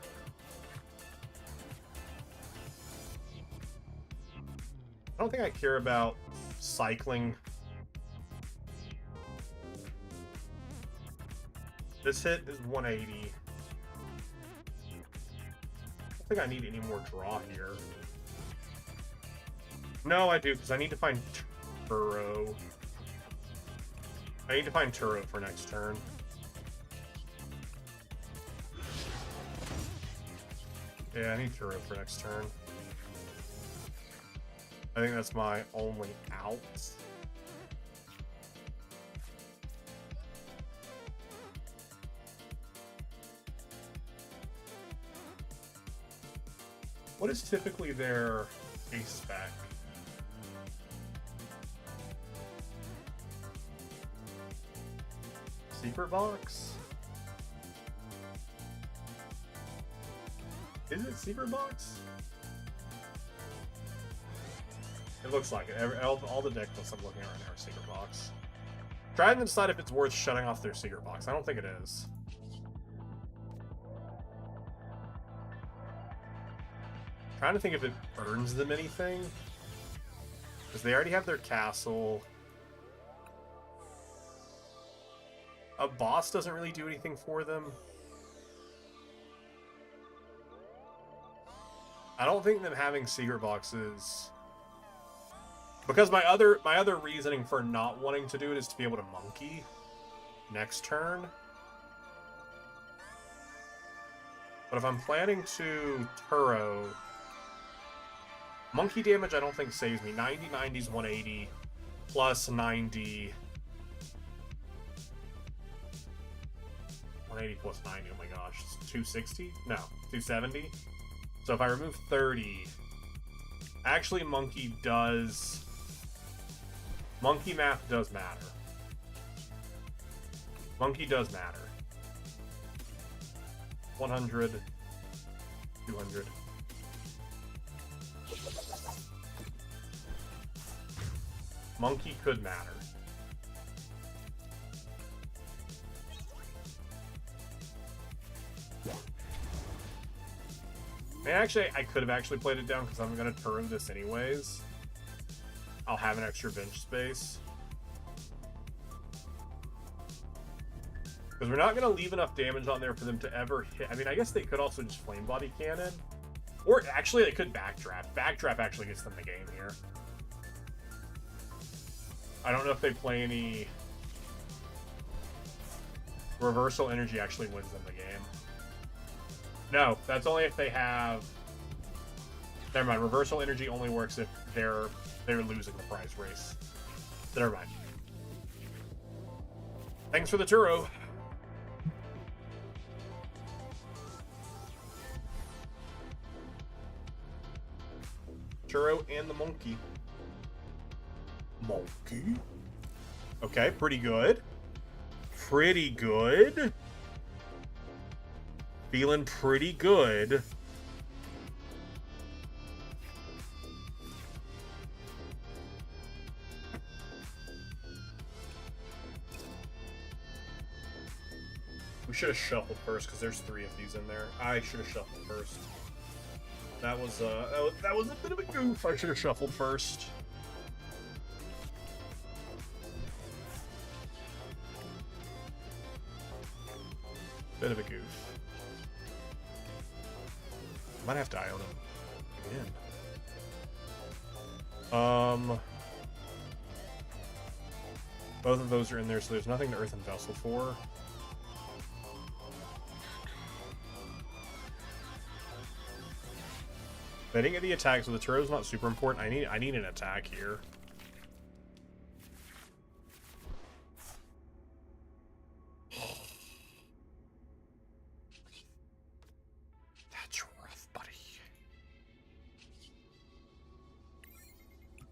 I don't think I care about cycling. This hit is 180. don't think I need any more draw here. No, I do, because I need to find Turo. I need to find Turo for next turn. Yeah, I need Turo for next turn. I think that's my only out. What is typically their ace spec? Secret box? Is it secret box? It looks like it. All the deck lists I'm looking at right now are secret box. Trying to decide if it's worth shutting off their secret box. I don't think it is. Trying to think if it earns them anything. Because they already have their castle. A boss doesn't really do anything for them. I don't think them having secret boxes... Because my other reasoning for not wanting to do it is to be able to monkey next turn. But if I'm planning to Turo... Monkey damage I don't think saves me. 90, 90's 180, plus 90... 180 plus 90, oh my gosh. 260? No, 270? So if I remove 30... Actually, monkey math does matter. Monkey does matter. 100, 200. Monkey could matter. Actually, I could have actually played it down because I'm going to turn this anyways. I'll have an extra bench space. Because we're not going to leave enough damage on there for them to ever hit. I mean, I guess they could also just Flame Body Cannon. Or actually, they could Backdraft. Backdraft actually gets them the game here. I don't know if they play any... Reversal Energy actually wins them the game. No, that's only if they have... Never mind, Reversal Energy only works if they're losing the prize race. Never mind. Thanks for the Turo. Turo and the monkey. Monkey? Okay, pretty good. Pretty good. Feeling pretty good. We should have shuffled first because there's 3 of these in there. I should have shuffled first. That was a bit of a goof. I should have shuffled first. Bit of a goof. Might have to Iona again. Both of those are in there, so there's nothing to Earthen Vessel for. I didn't get the attack, so the Turo's not super important. I need an attack here. That's rough, buddy.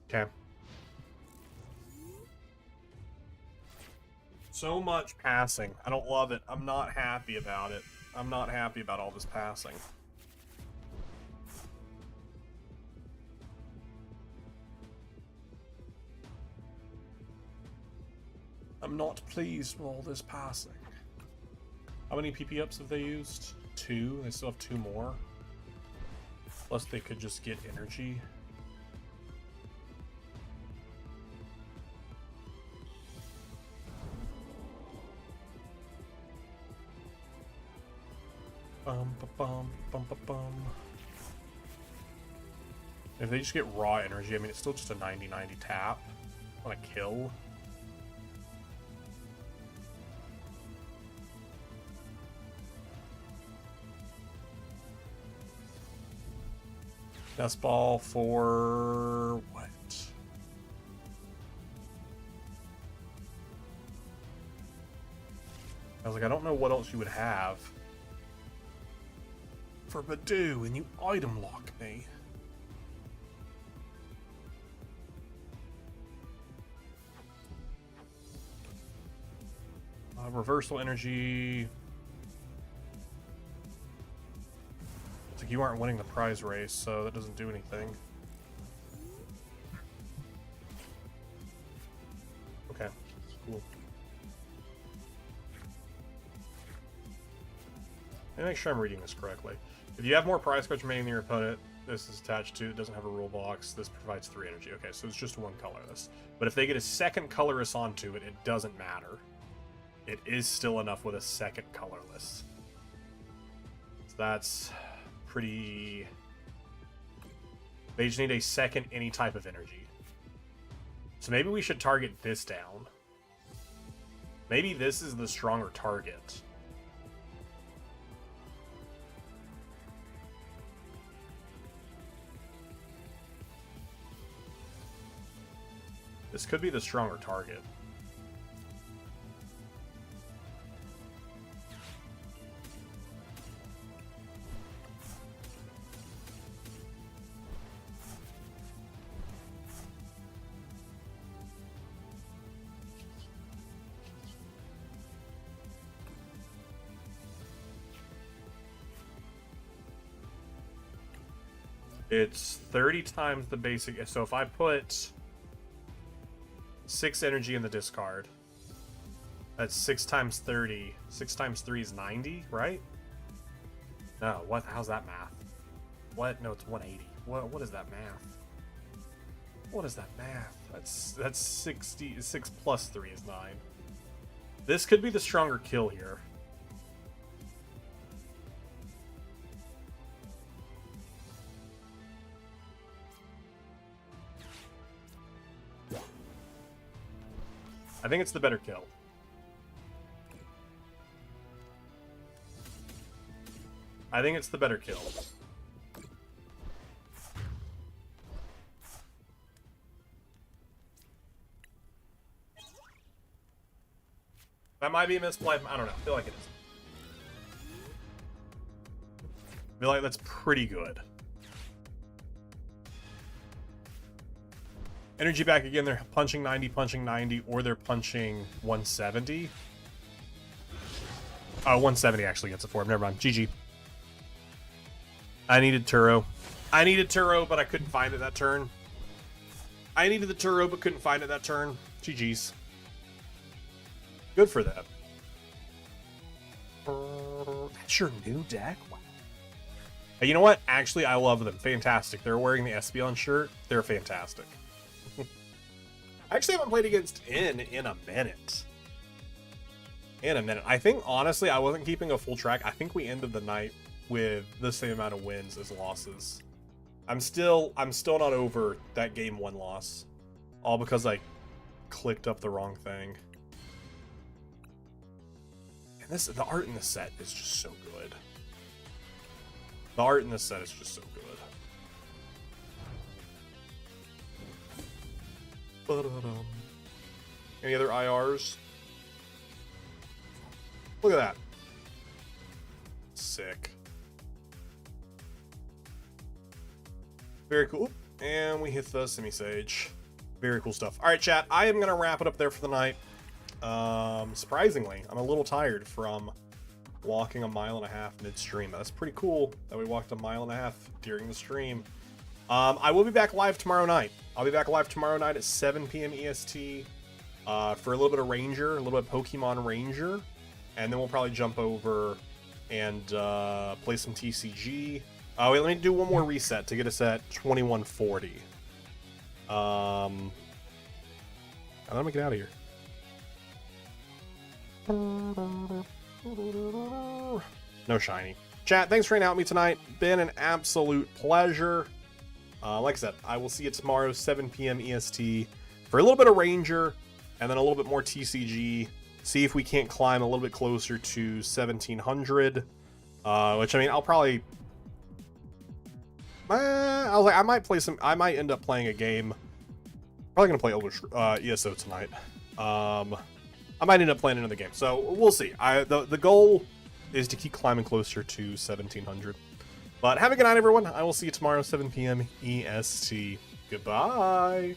Okay. So much passing. I don't love it. I'm not happy about it. I'm not happy about all this passing. I'm not pleased with all this passing. How many PP ups have they used? 2. They still have 2 more. Plus they could just get energy. Bum ba bum bum ba bum. If they just get raw energy, I mean, it's still just a 90-90 tap on a kill. Dust ball for what? I was like, I don't know what else you would have for Badoo, and you item lock me. Reversal energy. It's like you aren't winning the prize race, so that doesn't do anything. Okay, cool. Let me make sure I'm reading this correctly. If you have more prize cards remaining than your opponent, this is attached to, it doesn't have a rule box, this provides 3 energy. Okay, so it's just one colorless. But if they get a second colorless onto it, it doesn't matter. It is still enough with a second colorless. So that's pretty... They just need a second any type of energy. So maybe we should target this down. Maybe this is the stronger target. This could be the stronger target. It's 30 times the basic. So if I put 6 energy in the discard, that's 6 times 30. 6 times 3 is 90, right? No, what? How's that math? What? No, it's 180. What is that math? What is that math? That's 60. 6 plus 3 is 9. This could be the stronger kill here. I think it's the better kill. I think it's the better kill. That might be a misplay. I don't know. I feel like it is. I feel like that's pretty good. Energy back again. They're punching 90, or they're punching 170. 170 actually gets it for him. Never mind. GG. I needed Turo. I needed Turo, but I couldn't find it that turn. I needed the Turo, but couldn't find it that turn. GG's. Good for them. That's your new deck? Wow. Hey, you know what? Actually, I love them. Fantastic. They're wearing the Espeon shirt. They're fantastic. I actually haven't played against in a minute. I think, honestly, I wasn't keeping a full track. I think we ended the night with the same amount of wins as losses. I'm still not over that game 1 loss. All because I clicked up the wrong thing. And the art in this set is just so good. The art in this set is just so good. Any other IRs? Look at that. Sick. Very cool. And we hit the semi-sage. Very cool stuff. All right, chat. I am going to wrap it up there for the night. Surprisingly, I'm a little tired from walking 1.5 miles midstream. That's pretty cool that we walked 1.5 miles during the stream. I will be back live tomorrow night. I'll be back live tomorrow night at 7 p.m. EST for a little bit of Ranger, a little bit of Pokemon Ranger, and then we'll probably jump over and play some TCG. Wait, let me do one more reset to get us at 2140. And let me get out of here. No shiny. Chat, thanks for hanging out with me tonight. Been an absolute pleasure. Like I said, I will see you tomorrow, 7 p.m. EST, for a little bit of Ranger, and then a little bit more TCG. See if we can't climb a little bit closer to 1700. Which, I mean, I'll probably... I might play some... I might end up playing a game. Probably going to play ESO tonight. I might end up playing another game. So, we'll see. The goal is to keep climbing closer to 1700. But have a good night, everyone. I will see you tomorrow, 7 p.m. EST. Goodbye.